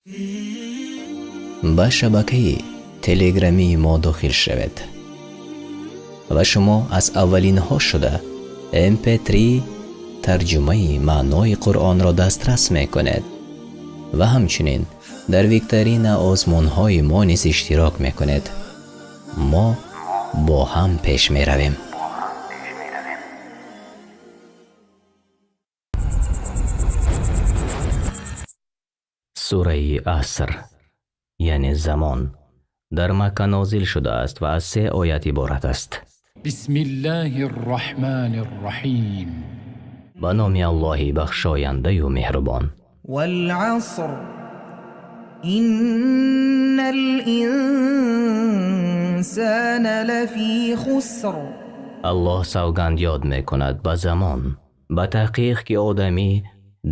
به شبکه تلگرامی ما داخل شوید و شما از اولین ها شده MP3 ترجمه معنای قرآن را دسترس می کنید و همچنین در ویکتورین آزمون های ما نیز اشتراک می کنید. ما با هم پیش می رویم. سوره عصر یعنی زمان در مکه نازل شده است و از 3 آیت عبارت است. بسم الله الرحمن الرحیم. به نام الله بخشاینده و مهربان. والعصر إن الإنسان لفی خسر. الله سوگند یاد می کند به زمان، به تحقیق که آدمی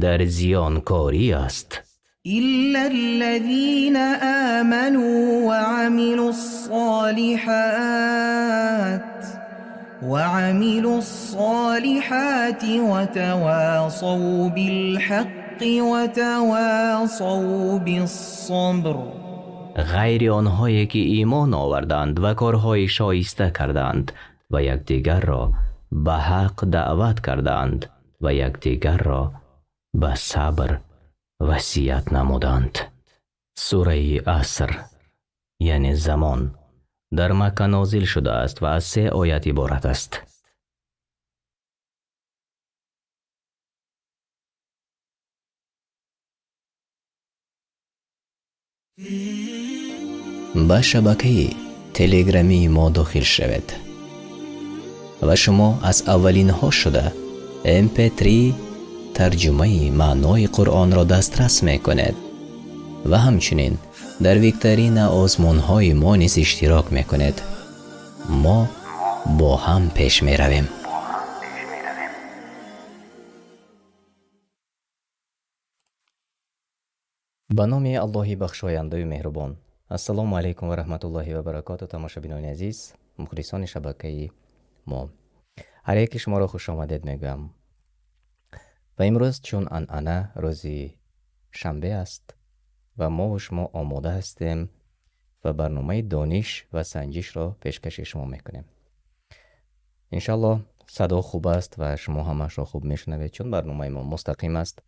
در زیانکاری است، إلا الذين آمنوا وعملوا الصالحات وتواصوا بالحق وتواصوا بالصبر. غیر آنهایی که ایمان آوردند و کارهای شایسته کردند و یکدیگر را به حق دعوت کردند و یکدیگر را به صبر وصیت نمودند. سوره عصر یعنی زمان در مکه نازل شده است و از 3 آیت عبارت است. به شبکه تلگرامی ما داخل شوید و شما از اولین ها شده MP3 ترجمه معنای قرآن را دسترس می کنید و همچنین در ویکتورین آزمون های ما نیز اشتراک می کنید. ما با هم پیش می رویم. به نام الله بخشاینده و مهربان. السلام علیکم و رحمت الله و برکاته. تماشابینان عزیز، مخلصان شبکه ما، هر یک شما را خوش آمدید میگویم. و امروز چون عنعنه روزی شنبه است و ما و شما آماده هستیم و برنامه دانش و سنجش را پیشکش شما میکنیم. انشالله صدا خوب است و شما همش را خوب میشنوید، چون برنامه ما مستقیم است.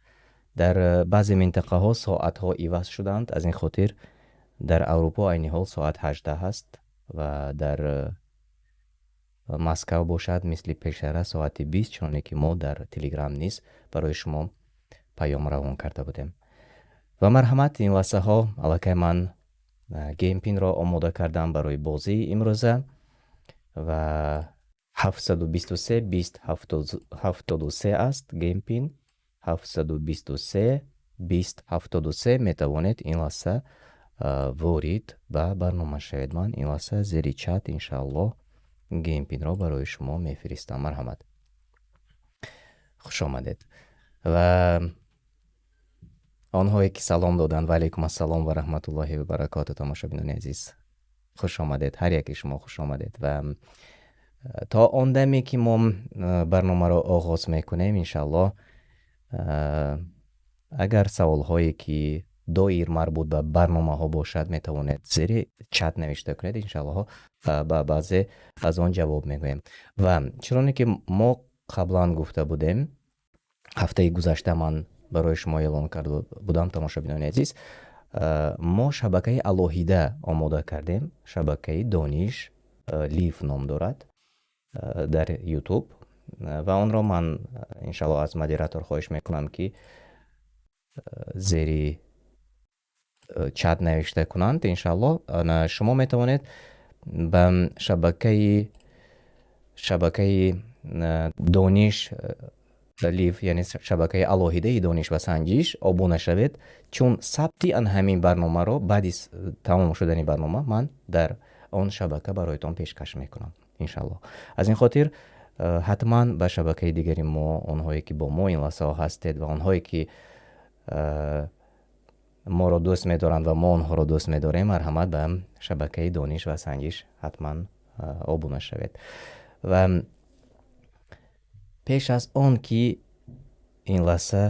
در بعضی منطقه ها ساعت ها عوض شدند، از این خاطر در اروپا عین حال ساعت 18 است و در مسکو باشد مثل پیشتر ساعت 20، چون که ما در تلگرام نیز برای شما پیام روان کرده بودیم. و مرحمت این لحظه ها الکی من گیم پین را آماده کردم برای بازی امروزه و 723 20 73 است. گیم پین 723 20 73 میتوانید این لحظه وارد به برنامه شوید. من این لحظه زیر چت انشاءالله گیم پین را برای شما میفرستم. مرحمت، خوش آمدید. و آنهایی که سلام دادن و علیکم السلام و رحمت الله و برکاته. تماشابینان عزیز خوش آمدید، هر یکی شما خوش آمدید. و تا آن دمی که ما برنامه را آغاز میکنیم انشاءالله اگر سوال هایی که دایر مربوط به برنامه ها باشد میتوانید زیر چت نوشته کنید، انشاءالله با بعضی از آن جواب میگویم. و چرا که ما قبلا گفته بودیم، هفته گذشته من برای شما اعلان کرده بودم تماشابینان عزیز، ما شبکه الهیده آماده کردیم. شبکه دانش لیف نام دارد در یوتیوب و آن را من انشاءالله از مدیراتور خواهش میکنم که زیر چت نوشته کنند. انشاءالله شما میتوانید به شبکه دانش لیف یعنی شبکه الهیده دانش و سنجش ابونه شوید، چون ثبت ان همین برنامه را بعد از تمام شدن برنامه من در آن شبکه برایتان پیشکش میکنم انشاءالله. از این خاطر حتما به شبکه دیگری ما، آنهایی که با ما این لحظه هستید و آنهایی که ما را دوست می‌دارند و ما آنها را دوست می‌داریم، مرحمت به شبکه دانش و سنجش حتما ابونه شوید. و پیش از آن که ин лаҳза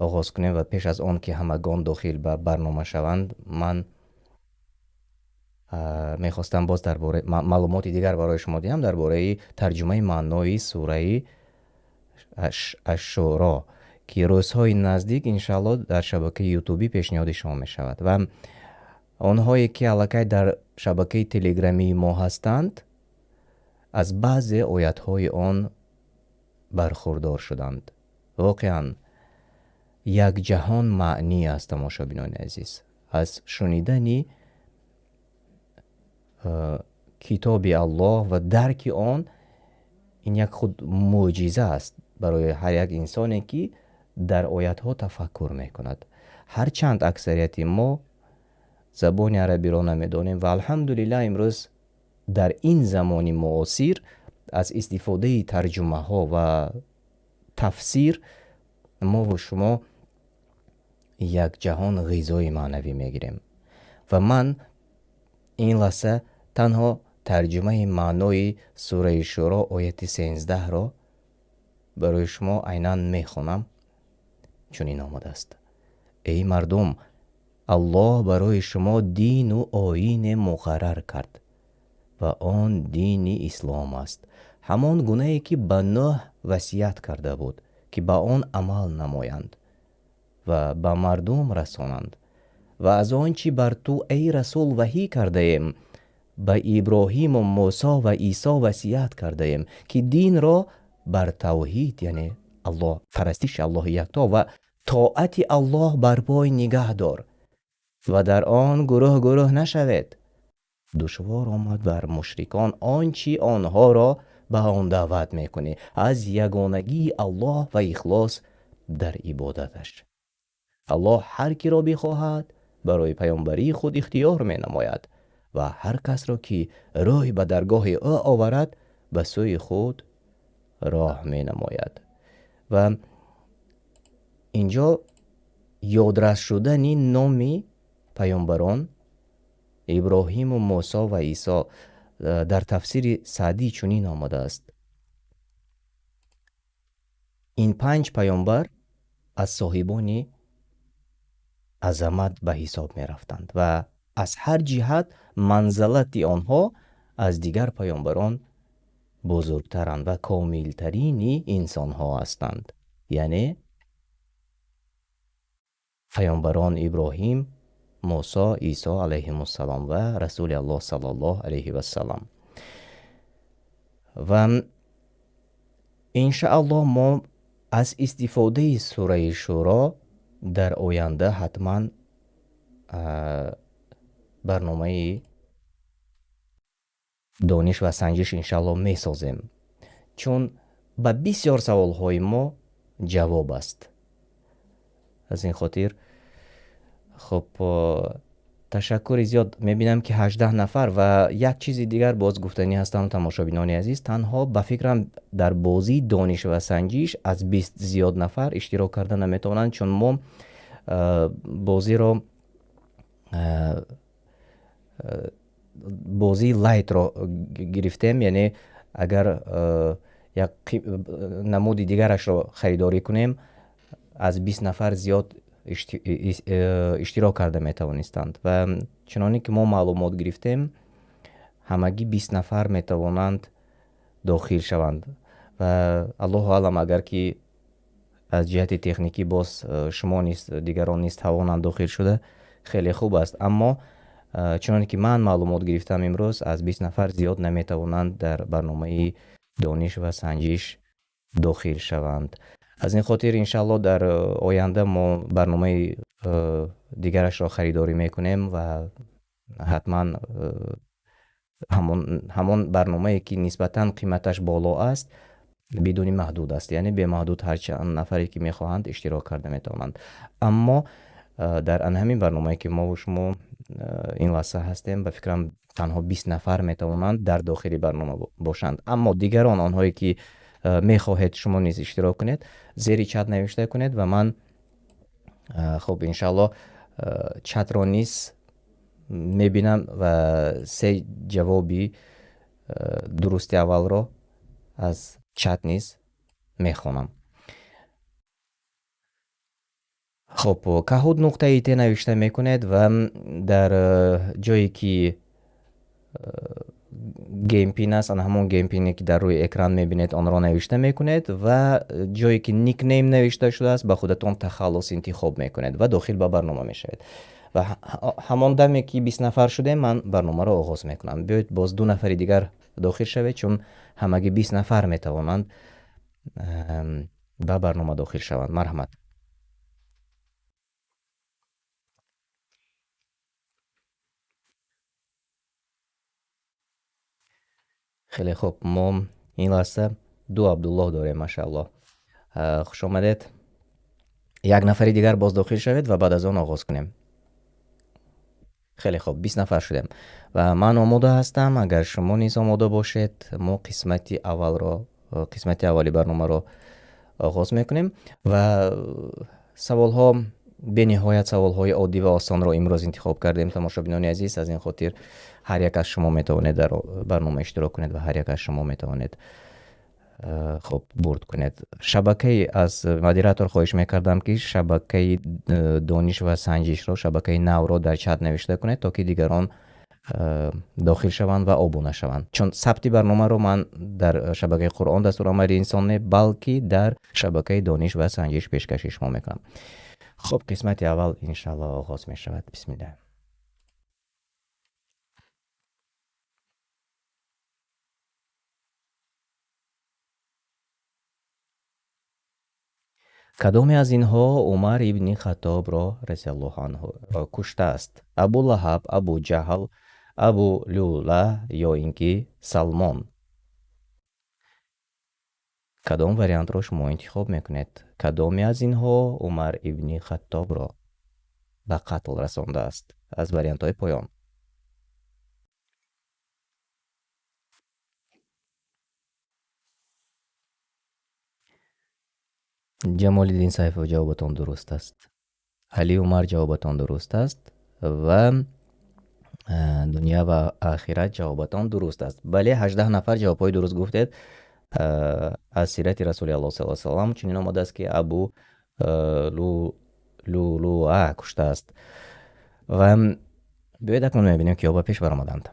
оғоз кунем ва пеш аз он ки ҳамагон дохил ба барнома шаванд, ман мехостам боз дар бораи маълумоти дигар барои шумо диҳам дар бораи тарҷумаи маънои сураи Аш-Шуъро, ки рӯзҳои наздик иншаалло дар шабакаи ютубӣ пешниҳоди шумо мешавад. Ва онҳое ки аллакай дар шабакаи телеграмии мо ҳастанд, аз баъзе оятҳои он бархурдор шуданд. воқеан якҷаҳон маънӣ аст, тамошобинони азиз. аз шунидани китоби Аллоҳ ва дарки он, ин як худ мӯъҷиза аст барои ҳар як инсоне ки дар оятҳо тафаккур мекунад. ҳарчанд аксарияти мо забони арабиро намедонем ва алҳамдулиллаҳ имрӯз дар ин замони муосир аз истифодаи тарҷумаҳо ва тафсир мо ва шумо якҷаҳон ғизои маънавӣ мегирем. ва ман ин лаҳза танҳо тарҷумаи маънои сураи Шуъро ояти 13-ро барои шумо айнан мехонам. чунин омадааст: эй мардум, Аллоҳ барои шумо дину оине муқаррар кард ва он дини ислом аст. ҳамон гунае ки ба Нӯҳ васият карда буд, ки ба он амал намоянд ва ба мардум расонанд. ва аз он чӣ бар ту, эй расул, ваҳӣ кардаем, ба Иброҳиму Мусо ва Исо васият кардаем, ки динро бар тавҳид, яъне Аллоҳ, парастиши Аллоҳи якто ва тоати Аллоҳ барпой нигаҳ дор ва дар он гурӯҳ гурӯҳ нашавед. душвор омад бар мушрикон он чӣ онҳоро ба он даъват мекунӣ, аз ягонагии Аллоҳ ва ихлос дар ибодаташ. Аллоҳ ҳар киро бихоҳад барои паёнбарии худ ихтиёр менамояд ва ҳар касро ки рӯй ба даргоҳи ӯ оварад, ба сӯи худ роҳ менамояд. ва инҷо ёдрас шудани номи паёнбарон Иброҳиму Мусо ва Исо дар тафсири Саъдӣ чунин омадааст: ин 5 паёнбар аз соҳибони азамат ба ҳисоб мерафтанд ва аз ҳар ҷиҳат манзалати онҳо аз дигар паёнбарон бузургтаранд ва комилтарини инсонҳо ҳастанд. яъне паёнбарон Иброҳим, Мусо, Исо алайҳимуссалом ва расули Аллоҳ саллаллоҳу алайҳи вассалам. ва иншааллоҳ мо аз истифодаи сураи Шуъро дар оянда ҳатман барномаи дониш ва санҷиш иншааллоҳ месозем, чун ба бисёр саволҳои мо ҷавоб аст. аз ин хотир хуб, ташаккури зиёд. мебинам ки 18 нафар ва як чизи дигар боз гуфтанӣ ҳастанд. тамошобинони азиз, танҳо ба фикрам дар бозии дониш ва санҷиш аз 20 зиёд нафар иштирок карда наметавонанд, чун мо бозиро бозии лайтро гирифтем, яъне агар як намуди дигарашро харидорӣ кунем, аз 20 нафар зиёд иштирок карда метавонистанд. ва чуноне ки мо маълумот гирифтем, ҳамагӣ 20 нафар метавонанд дохил шаванд. ва аллоҳу аълам, агар ки аз ҷиҳати техникӣ боз шумо низ дигарон низ тавонанд дохил шуда, хеле хуб аст. аммо чуноне ки ман маълумот гирифтам, имрӯз аз 20 нафар зиёд наметавонанд дар барномаи дониш ва санҷиш дохил шаванд. аз ин хотир иншааллоҳ дар оянда мо барномаи дигарашро харидорӣ мекунем ва ҳатман ҳамон барномае ки нисбатан қиматаш боло аст бидуни маҳдуд аст, яъне бемаҳдуд ҳарчанд нафаре ки мехоҳанд иштирок карда метавонанд. аммо дар ҳамин барномае ки мо шумо ин лаҳза ҳастем, ба фикрам танҳо 20 нафар метавонанд дар дохили барнома бошанд. аммо дигарон, онҳое ки мехоҳед шумо низ иштирок кунед, зери чат навишта кунед ва ман хуб иншааллоҳ чатро низ мебинам ва 3 ҷавоби дурусти аввалро аз чат низ мехонам. خب کهود نقطه ت نوشته میکنید و در جایی که گیم پین است، همون گیم پینی که در روی اکران میبینید آن را نوشته میکنید و جایی که نیک نیم نوشته شده است به خودتون تخلص انتخاب میکنید و داخل به برنامه میشوید و همان دمی که 20 نفر شده من برنامه را آغاز میکنم. بیایید باز 2 نفر دیگر داخل شوید چون همگی 20 نفر میتوانند به برنامه داخل شوند. مرحمت. خیلی خوب، ما این لحظه 2 عبدالله داریم. ماشاءالله، خوش آمدید. 1 نفر دیگر باز داخل شوید و بعد از آن آغاز کنیم. خیلی خوب، 20 نفر شدیم و من آماده هستم. اگر شما نیز آماده باشید ما قسمت اولی برنامه رو آغاز میکنیم و سوال ها به نهایت سوال های عادی و آسان رو امروز انتخاب کردیم تماشابینان عزیز. از این خاطر هر یک از شما میتوانید در برنامه اشتراک کنید و هر یک از شما میتوانید خب برد کنید. شبکه از مدیراتور خواهش میکردم که شبکه دانش و سنجش رو، شبکه نو رو در چت نوشته کنید تا که دیگران داخل شوند و آبونه شوند، چون ثبت برنامه رو من در شبکه قرآن دستورالعمل انسان بلکه در شبکه دانش و سنجش پیشکش شما میکنم. خب قسمت اول انشاءالله آغاز می شود. بسم الله. کدام از اینها عمر ابن خطاب را رضی الله عنه کشته است؟ ابو لهب، ابو جهل، ابو لولا یا اینکه سلمان؟ کدام وریانت را شما انتخاب میکنید؟ کدام از اینها عمر ابن خطاب را به قتل رسانده است؟ از وریانت های پایان. جمال الدین صیفی جوابتان درست است. علی عمر جوابتان درست است و دنیا و آخرت جوابتان درست است. بله، 18 نفر جوابای درست گفتید. از سیرت رسول الله صلی الله علیه و سلم چنین آمده است که ابو لولو کشته است و بیاید اکنون میبینیم که با پیش برآمدند.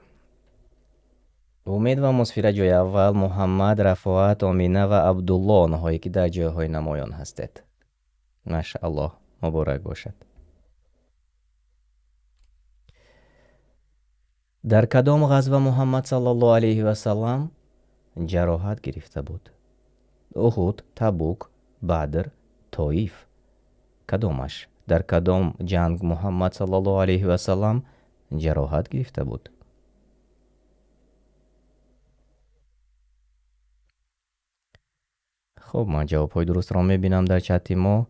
امید و مصفیره جای اول، محمد، رفاعت، آمینه و عبدالله آنهایی که در جایهای نمایان هستید. ماشاءالله، مبارک باشد. در کدام غزوه محمد صلی الله علیه و سلم جراحت گرفته بود؟ احد، تبوک، بدر، طائف؟ کدامش؟ در کدام جنگ محمد صلی الله علیه و سلم جراحت گرفته بود؟ خب من جواب های درست را میبینم در چت ما.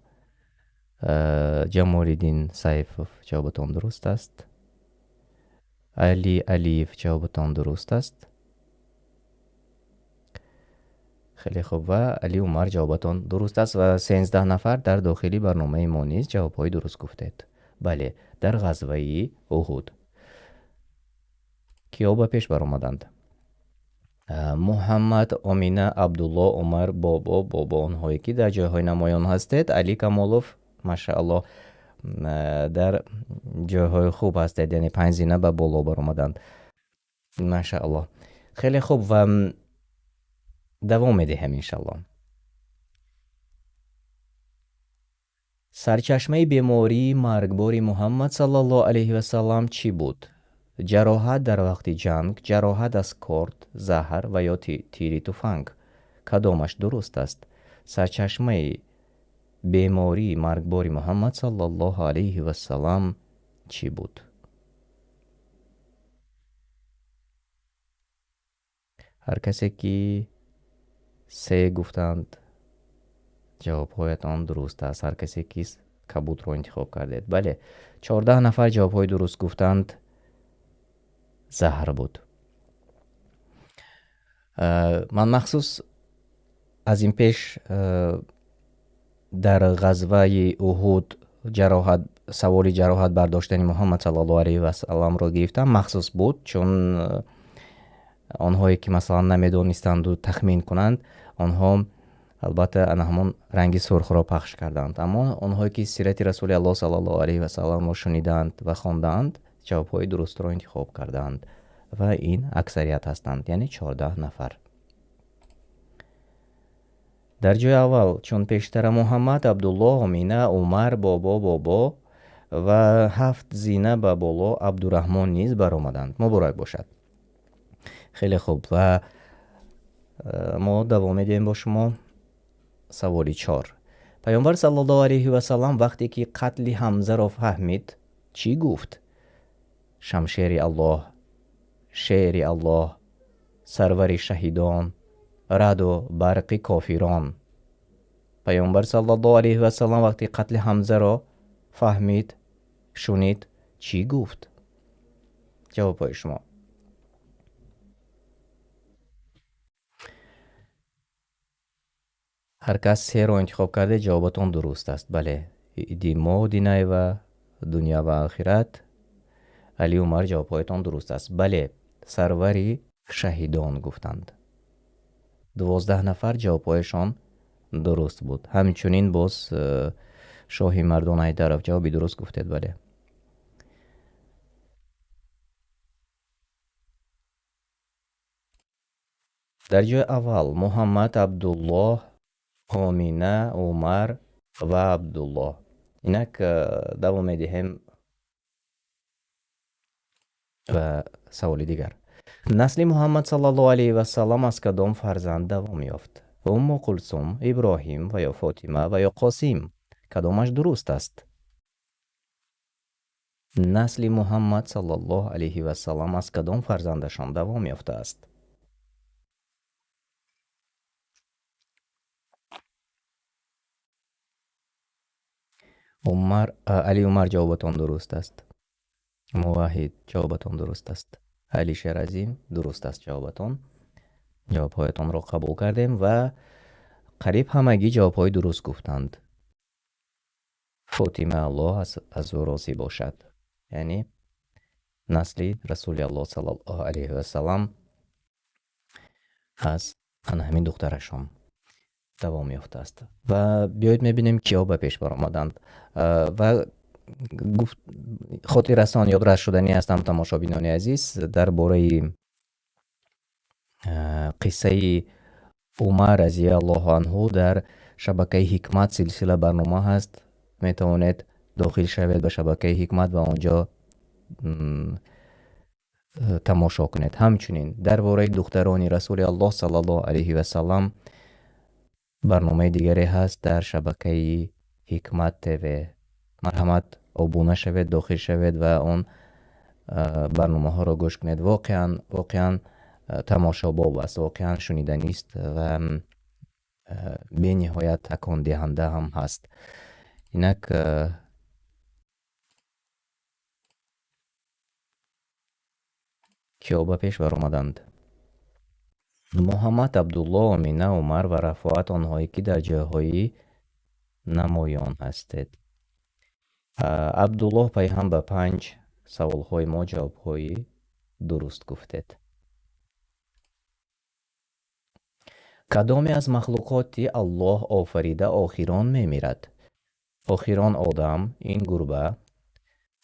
جمال الدین صیفی جوابتان درست است. علی الیف جوابتان درست است. خیلی خوب و علی عمر جوابتان درست است و 13 نفر در داخلی برنامه ما نیز جواب های درست گفتید. بله، در غزوه احد کیا به پیش برآمدند؟ محمد، آمینه، عبدالله، عمر، بابا آنهایی که در جایهای نمایان هستید. علی کمالوف ماشاءالله در جایهای خوب هستید، یعنی 5 زینه به بالا برآمدند. ماشاءالله. خیلی خوب و دوام میدهم انشالله. سرچشمه بیماری مرگباری محمد صلی الله علیه و سلم چی بود؟ جراحت در وقت جنگ، جراحت از کارد، زهر و یا تیر تفنگ؟ کدامش درست است؟ سرچشمه بیماری مرگباری محمد صلی الله علیه و سلم چی بود؟ هر کسی که 3 گفتند جوابهایتان درست است. هر کسی که کبوت رو انتخاب کردید. بله، 14 نفر جوابهای درست گفتند. زهر بود. من مخصوص از این پیش در غزوه احد سواری جراحت برداشتن محمد صلی الله علیه و سلم را گرفتم. مخصوص بود چون آنهایی که مثلا نمیدانستند و تخمین کنند آنها البته آن همون رنگ سرخ را پخش کردند، اما آنهایی که سیرت رسول الله صلی الله علیه و سلم را شنیدند و خواندند جوابهای درست را انتخاب کردند و این اکثریت هستند، یعنی 14 نفر. در جای اول چون پیشتر محمد، عبدالله، امینه، عمر، بابا و 7 زینه به بالا عبدالرحمن نیز برآمدند. مبارک باشد. خیلی خوب و ما دوام میدیم با شما. سوالی 4. پیامبر صلی الله علیه و سلم وقتی که قتل حمزه را فهمید چی گفت؟ شمشیر الله، شعر الله، سرور شهیدان، رعد و برق کافران. پیامبر صلی الله علیه و سلم وقتی قتل حمزه را فهمید، شنید، چی گفت؟ جواب شما. هر کس 3 را انتخاب کرده جوابتون درست است. بله، دیما و دینای و دنیا و آخرت. علی عمر جوابهایتان درست است. بله، سروری شهیدان گفتند. 12 نفر جوابهایشان درست بود. همچنین باز شاه مردان حیدر جوابی درست گفتید. بله. در جای اول محمد، عبدالله، آمینه، عمر و عبدالله. اینک دوام میدهیم و سوال دیگر. نسل محمد صلی الله علیه و سلم از کدام فرزند دوام یافت؟ ام کلثوم، ابراهیم و یا فاطمه و یا قاسم؟ کدامش درست است؟ نسل محمد صلی الله علیه و سلم از کدام فرزندشان دوام یافته است؟ علی عمر جوابتان درست است. موحد جوابتان درست است. علی شیرازی درست است جوابتان. جوابهایتان را قبول کردیم و قریب همگی جوابهای درست گفتند. فاطمه الله از وراثی باشد، یعنی نسل رسول الله صلی الله علیه و سلم از همین دخترشان دوام یافته است. و بیایید میبینیم کیا به پیش برآمدند و خاطر رسان یادداشت شدنی هستم تماشابینان عزیز درباره قصه عمر رضی الله عنه در شبکه حکمت سلسله برنامه هست. میتوانید داخل شوید به شبکه حکمت و آنجا تماشا کنید. همچنین درباره دختران رسول الله صلی الله علیه و سلم برنامه دیگری هست در شبکه حکمت تیوی. مرحمت ابونه شوید، داخل شوید و اون برنامه ها را گوش کنید. واقعا تماشا باب است، واقعا شنیدنی است و به نهایت تکان دهنده هم هست. اینک کیا به پیش برآمدند؟ محمد، عبدالله، امینه، عمر و رفاعت آنهایی که در جاهای نمایان هستید. عبدالله پیهم به 5 سوالهای ما جوابهای درست گفتید. کدامی از مخلوقات الله آفریده آخران میمیرد؟ آخران آدم، این گربه،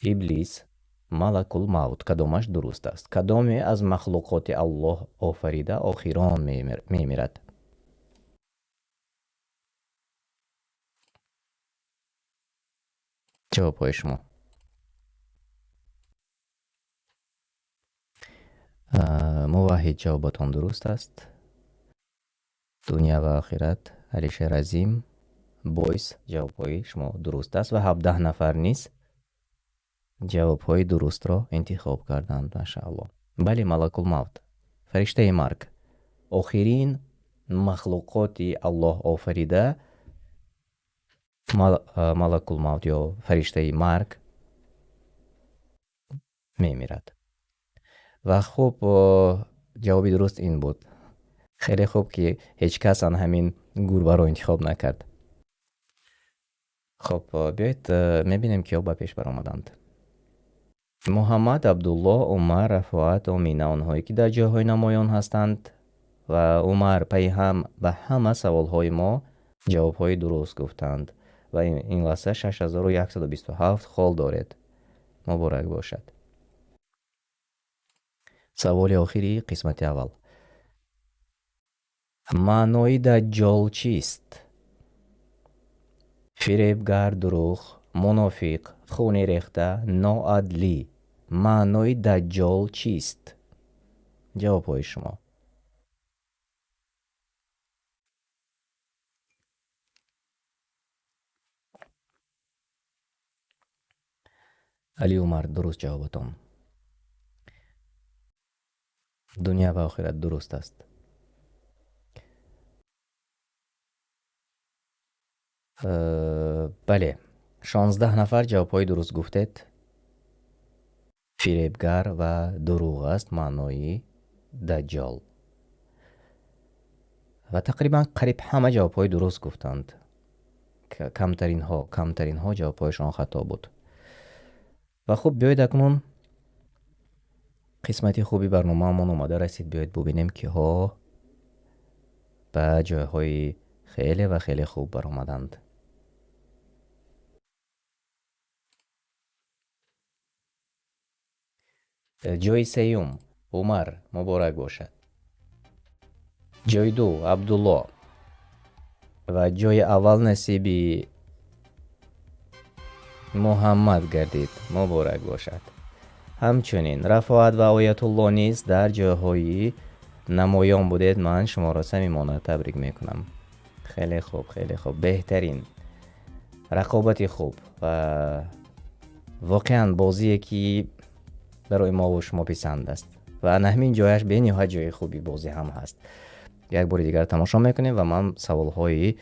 ابلیس، ملک الموت. کدامش درست است؟ کدامی از مخلوقات الله آفریده آخران میمیرد؟ جواب شما. موحد جوابتان درست است. دنیا و آخرت. علی شیرازی بویس جوابهای شما درست است و 17 نفر نیز جوابهای درست را انتخاب کردند. ماشاءالله. بله، ملک الموت، فرشته مرگ، آخرین مخلوقات الله آفریده ملک الموت یا فرشته مرگ میمیرد. و خب جوابی درست این بود. خیلی خوب که هیچ کس همین گربه را انتخاب نکرد. خب بیایید میبینیم که به پیش برآمدند. محمد، عبدالله، عمر، رفاعت، امینه آنهایی که در جاهای نمایان هستند و عمر پی هم به همه سوالهای ما جوابهای درست گفتند و این لحظه 6127 خال دارد. مبارک باشد. سوال آخری قسمت اول. معنای دجال چیست؟ فریبگر، دروغ، منافق، خون ریخته، ناعدلی. معنای دجال چیست؟ جواب های شما. علی عمر درست جوابتان. دنیا و آخرت درست است. بله 16 نفر جواب های درست گفتید. فریبگر و دروغ است معنای دجال و تقریبا قریب همه جواب های درست گفتند. کمترین ها جواب هایشان خطا بود. و خب بیایید اکنون قسمتی خوبی برنامه همون اومده رسید. بیایید ببینیم که ها به جایهای خیلی و خیلی خوب برآمدند. جای سیوم عمر مبارک باشد. جای دو عبدالله و جای اول نصیبی محمد گردید. مبارک باشد. همچنین رفاعت و آیت الله نیز در جاهای نمایان بودید. من شما را صمیمانه تبریک میکنم. خیلی خوب خیلی خوب. بهترین رقابتی خوب و واقعا بازی که برای ما و شما پسند است و همین جایش به نهایت جای خوبی بازی هم هست. یک بار دیگر تماشا میکنیم و من سوال های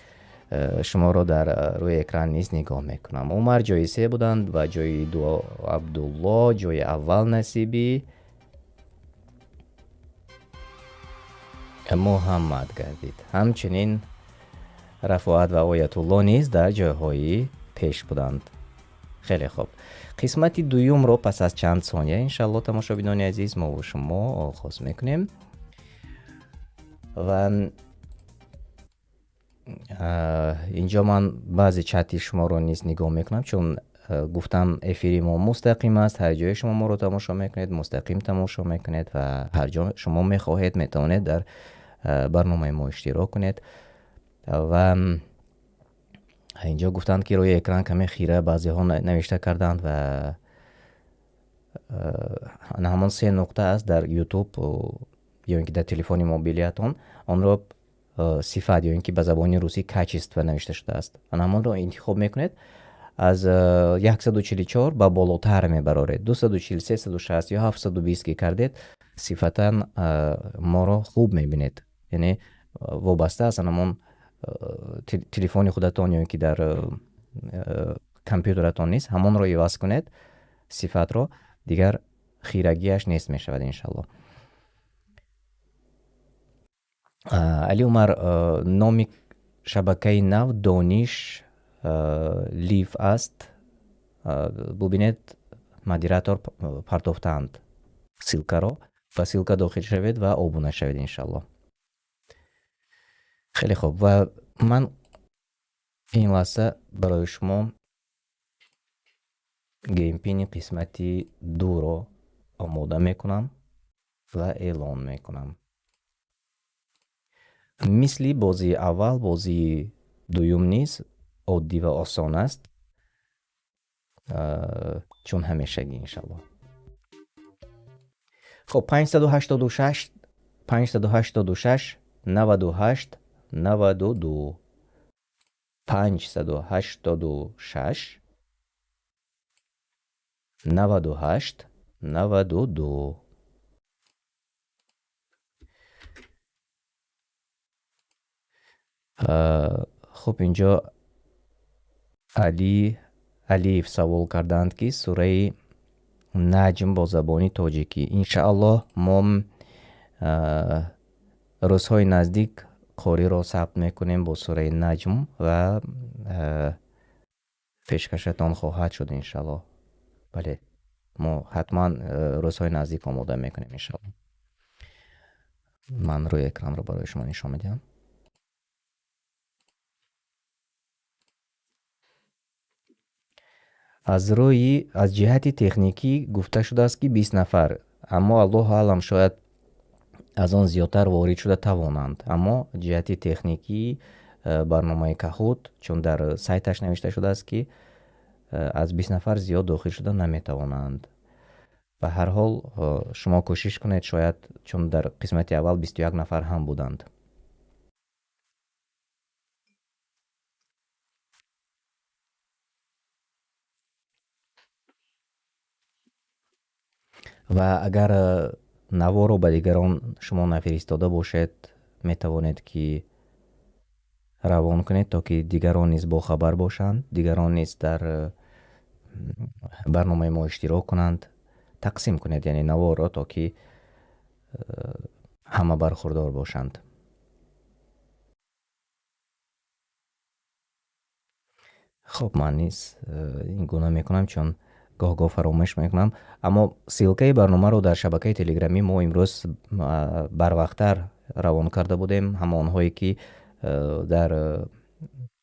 شما را در روی اکران نیز نگاه میکنم. عمر جای 3 بودند و جای 2 عبدالله، جای اول نصیبی محمد گردید. همچنین رفاعت و آیت الله نیز در جایهای پیش بودند. خیلی خوب. قسمت دوم رو پس از چند ثانیه انشالله تماشابینان عزیز ما و شما آغاز میکنیم و اینجا من بعضی چتی شما رو نیز نگاه میکنم چون گفتم افیری ما مستقیم است. هر جای شما ما رو تماشا میکنید مستقیم تماشا میکنید و هر جا شما میخواهید میتونید در برنامه ما اشتراک کنید. و اینجا گفتند که روی اکران کمی خیره بعضی ها نوشته کردند و همان 3 نقطه است در یوتیوب یا اینکه در تلفن موبیلیتون آن را صفت یا اینکه به زبان روسی کچیست و نوشته شده است. همان را انتخاب میکنید از 144 به بالاتر میبرارید. 243 360 یا 720 که کردید صفتا ما را خوب میبینید. یعنی وابسته است همان تلفن خودتان یا اینکه در کامپیوترتان نیست همان رو عوض کنید صفت رو دیگر خیرگیش نیست می شود انشالله. علی عمر نام شبکه نو دانش لیف است. ببینید مدیراتور پرداختند سیلکا رو و سیلکا داخل شوید و آبونه شوید انشالله. خیلی خوب و من این لحظه برای شما گیم پین قسمتی 2 رو آماده میکنم و اعلان میکنم. مثل بازی اول بازی دوم نیست عادی و آسان است چون همیشگی انشالله. خب 586 98 92 586 98 92. خب اینجا علیف سوال کردند که سوره نجم با زبانی تاجیکی انشاءالله ما روزهای نزدیک قاری را ثبت میکنیم با سوره نجم و پیشکشتان خواهد شد انشاءالله. بله ما حتما روزهای نزدیک آماده میکنیم انشاءالله. من روی اکران رو برای شما نشان میدم. از جهت تکنیکی گفته شده است که 20 نفر، اما الله اعلم شاید از آن زیادتر وارد شده توانند. اما جهت تکنیکی برنامه کهوت چون در سایتش نوشته شده است که از 20 نفر زیاد داخل شده نمیتوانند. به هر حال شما کوشش کنید، شاید چون در قسمت اول 21 نفر هم بودند. و اگر نوا رو به دیگران شما نفرستاده باشید، میتوانید که روان کنید تا که دیگران نیز با خبر باشند، دیگران نیز در برنامه ما اشتراک کنند. تقسیم کنید یعنی نوا را تا که همه برخوردار باشند. خب من نیز این گونه میکنم چون گاه فراموش میکنم. اما سیلکه برنامه رو در شبکه تلگرامی ما امروز بروقتر روان کرده بودیم. همه آنهایی که در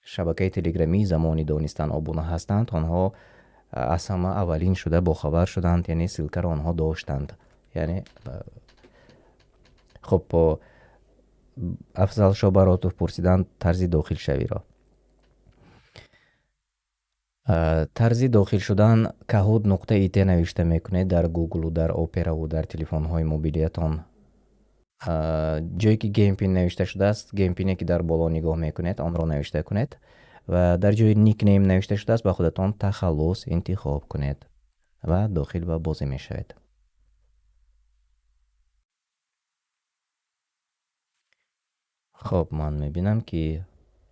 شبکه تلگرامی زمانی دانستن آبونه هستند، آنها از همه اولین شده با خبر شدند، یعنی سیلکه را آنها داشتند. یعنی خب افضل شو براتو پرسیدند طرز داخل شوی را. طرز داخل شدن کهود نقطه ایت نوشته میکنید در گوگل و در اپرا و در تلفن های موبیلیتان. جایی که گیم پین نوشته شده است، گیم پینی که در بالا نگاه میکنید آن را نوشته کنید و در جای نیک نیم نوشته شده است به خودتان تخلص انتخاب کنید و داخل و بازی میشوید. خب من میبینم که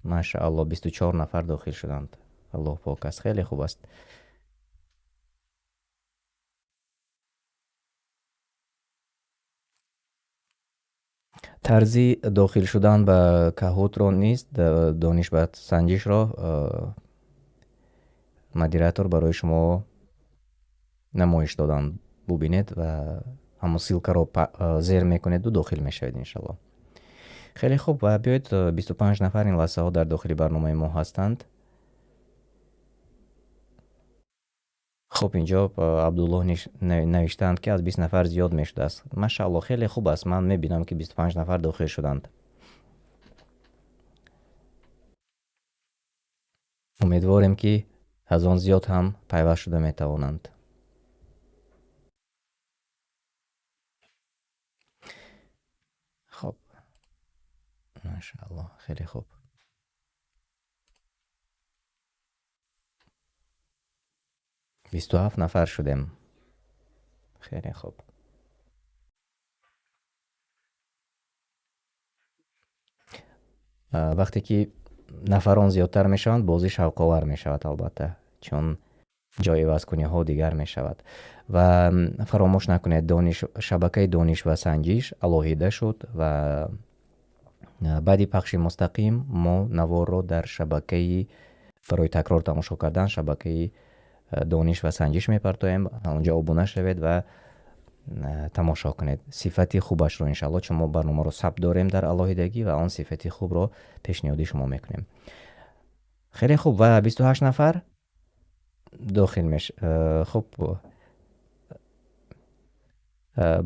ماشاءالله 24 نفر داخل شدند. الله پاک است، خیلی خوب است. طرزی داخل شدن به کهوت را نیست، دانش و سنجش را مدیراتور برای شما نمایش دادن. ببینید و همون سیلکه را زیر میکنید و داخل میشوید انشالله. خیلی خوب و بیایید 25 نفر این لحظه ها در داخل برنامه ما هستند. خب اینجا عبدالله نوشتند که از 20 نفر زیاد میشده است. ماشاءالله خیلی خوب است. من میبینم که 25 نفر داخل شدند. امیدواریم که از آن زیاد هم پیوست شده میتوانند. خب ماشاءالله خیلی خوب. بیست و هفت نفر شدیم. خیلی خوب. وقتی که نفران زیادتر میشوند بازی شوق‌آور میشود البته، چون جای وزکنی ها دیگر میشود. و فراموش نکنید شبکه دانش و سنجش الهیده شد و بعد پخش مستقیم ما نوار رو در شبکه برای تکرار تماشا کردن شبکه دانش و سنجش میپرتایم. اونجا ابونه شوید و تماشا کنید. صفتی خوبش رو انشالله، چون ما برنامه رو ثبت داریم در الهیدگی و آن صفتی خوب رو پیشنهادی شما میکنیم. خیلی خوب و 28 نفر داخل میشه. خب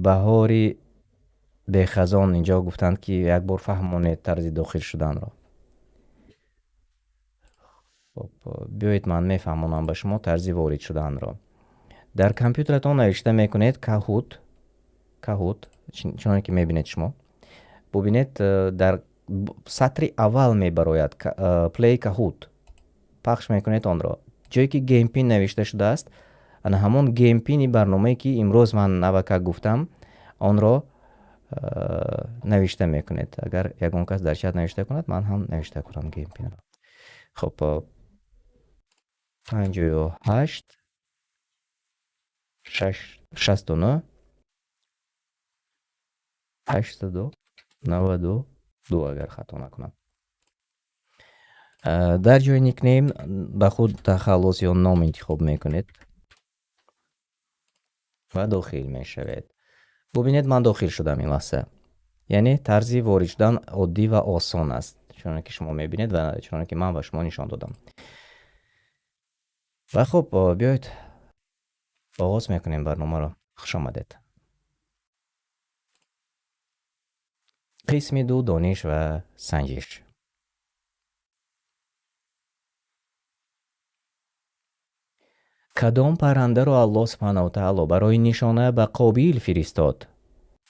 بهاری به خزان اینجا گفتند که یک بار فهمونید طرز داخل شدن را. خب بیایید من میفهمونم به شما طرز وارد شدن را. در کامپیوترتان نوشته میکنید کهوت چنانکه که میبینید شما. ببینید در سطر اول میبراید پلی کهوت، پخش میکنید آن را. جایی که گیم پین نوشته شده است انا همون گیم پینی برنامه که امروز من نوکه گفتم آن را نوشته میکنید. اگر یکون کس در چت نوشته کند من هم نوشته کنم گیم پین را. خب 58 69 82 92 اگر خطا نکنم. در جای نیکنیم به خود تخلص یا نام انتخاب میکنید و داخل میشوید. ببینید من داخل شدم این لحظه. یعنی طرزی وارد شدن عادی و آسان است، چون که شما میبینید و چون که من و شما نشان دادم. و خب بیایید آغاز میکنیم برنامه را. خوش آمدید. قسم 2، دانش و سنجش. کدام پرنده را الله سبحانه و تعالی برای نشانه به قابیل فرستاد؟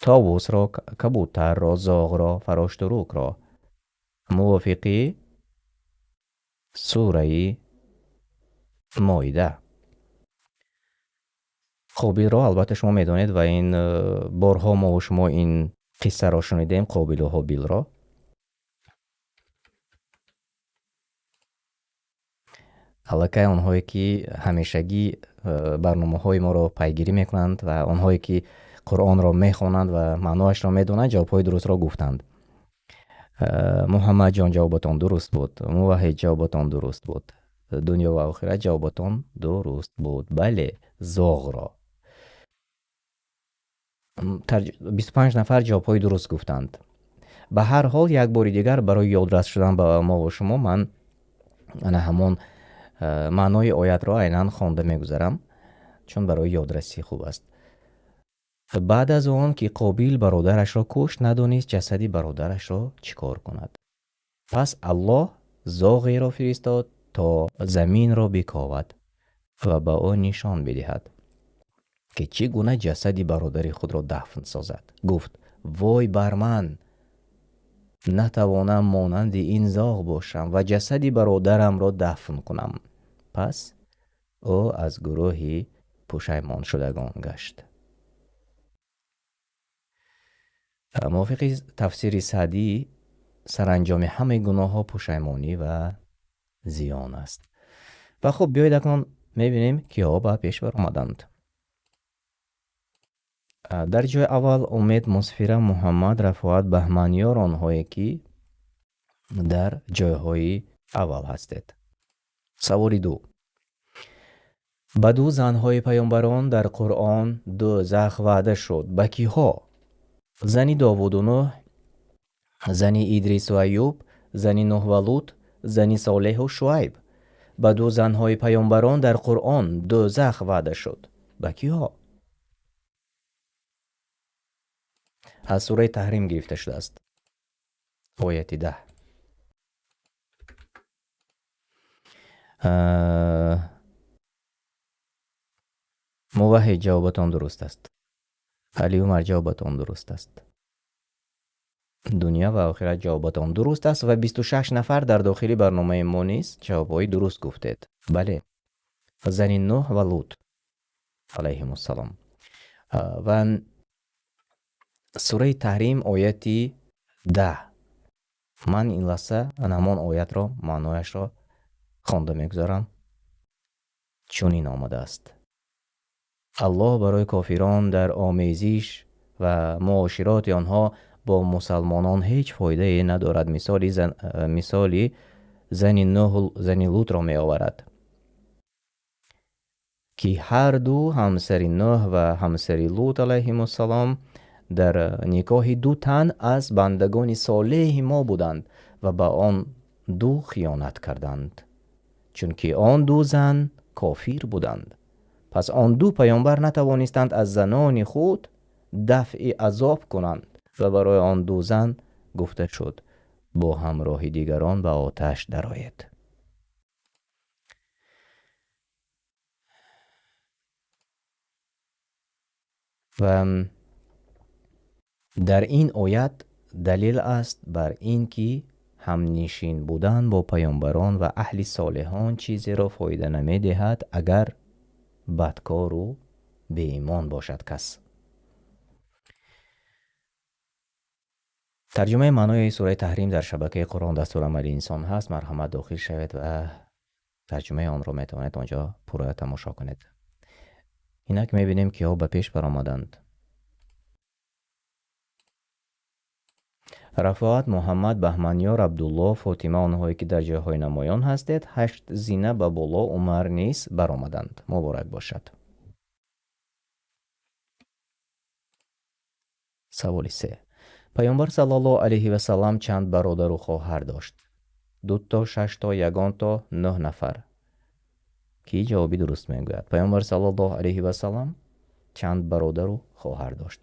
طاووس را، کبوتر را، زاغ را، فراشتروک را. موافقی؟ سوره مائده. قابیل را البته شما میدانید و این بارها ما و شما این قصه را شنیدیم، قابیل و حابیل را. البته آنهایی که همیشگی برنامه های ما را پیگیری میکنند و آنهایی که قرآن را میخوانند و معنایش را میدانند جوابهای درست را گفتند. محمد جان جوابتان درست بود، موحد جوابتان درست بود، دنیا و آخرت جوابتان درست بود. بله، زاغ را 25 نفر جوابهای درست گفتند. به هر حال یک بار دیگر برای یادرس شدن به ما و شما من همون معنای آیت را عیناً خوانده میگذارم، چون برای یادرسی خوب است. بعد از آن که قابیل برادرش را کشت، ندانست جسدی برادرش را چیکار کند. پس الله زاغی را فرستاد تا زمین را بکاود و به آن نشان بدهد که چگونه جسدی برادر خود را دفن سازد. گفت وای بر من، نتوانم مانند این زاغ باشم و جسدی برادرم را دفن کنم. پس او از گروهی پشیمان شدگان گشت. موافق تفسیر سعدی، سرانجام همه گناه ها پشیمانی و زیان است. و خب بیایید اکنون میبینیم که ها به پیش بر آمدند. در جای اول امید مصفر محمد رفاعت بهمنیار آنهایی که در جایهای اول هستید. سواری 2. به 2 زنهای پیامبران در قرآن دوزخ وعده شد. به کیها؟ زنی داوود و نوح، زنی ادریس و ایوب، زنی نوح و لوط، زنی صالح و شعیب. به 2 زنهای پیامبران در قرآن دوزخ وعده شد. به کیها؟ از سوره تحریم گرفته شده است. آیت 10. موحد جوابتان درست است. علی عمر جوابتان درست است. دنیا و آخرت جوابتان درست است و 26 نفر در داخل برنامه ما نیست جوابهای درست گفتید. بله، زنی نوح و لوط علیهم السلام. و سوره تحریم آیت 10. من این لحظه همان آیت را معنایش را خوانده میگذارم. چون این آمده است: الله برای کافران در آمیزش و معاشرات آنها با مسلمانان هیچ فایده ندارد. مثالی زنی نوح زنی لوط را می آورد که هر دو همسر نوح و همسر لوط علیهم السلام در نکاح 2 تن از بندگان صالح ما بودند و به آن 2 خیانت کردند، چون که آن 2 زن کافر بودند. پس آن 2 پیامبر نتوانستند از زنان خود دفع عذاب کنند و برای آن 2 زن گفته شد با همراه دیگران به آتش درآیید. و در این آیت دلیل است بر این که همنشین بودن با پیامبران و اهل صالحان چیزی را فایده نمی دهد اگر بدکار و بی ایمان باشد کس. ترجمه معنای سوره تحریم در شبکه قرآن دستورالعمل انسان هست. مرحمت داخل شوید و ترجمه آن را میتوانید آنجا پورا تماشا کنید. اینک میبینیم که ها به پیش برآمدند. رفاعت محمد بهمنیار عبدالله فاطمه آنهایی که در جایهای نمایان هستید. 8 زینه به بالا عمر نیز برآمدند. مبارک باشد. سوال 3. пайғамбар саллаллоҳу алайҳи васалам чанд бародару хоҳар дошт? 2 то, 6 то, 1 то, 9 нафар. ки ҷавоби дуруст мегӯяд. пайғамбар саллаллоҳу алайҳи васалам чанд бародару хоҳар дошт?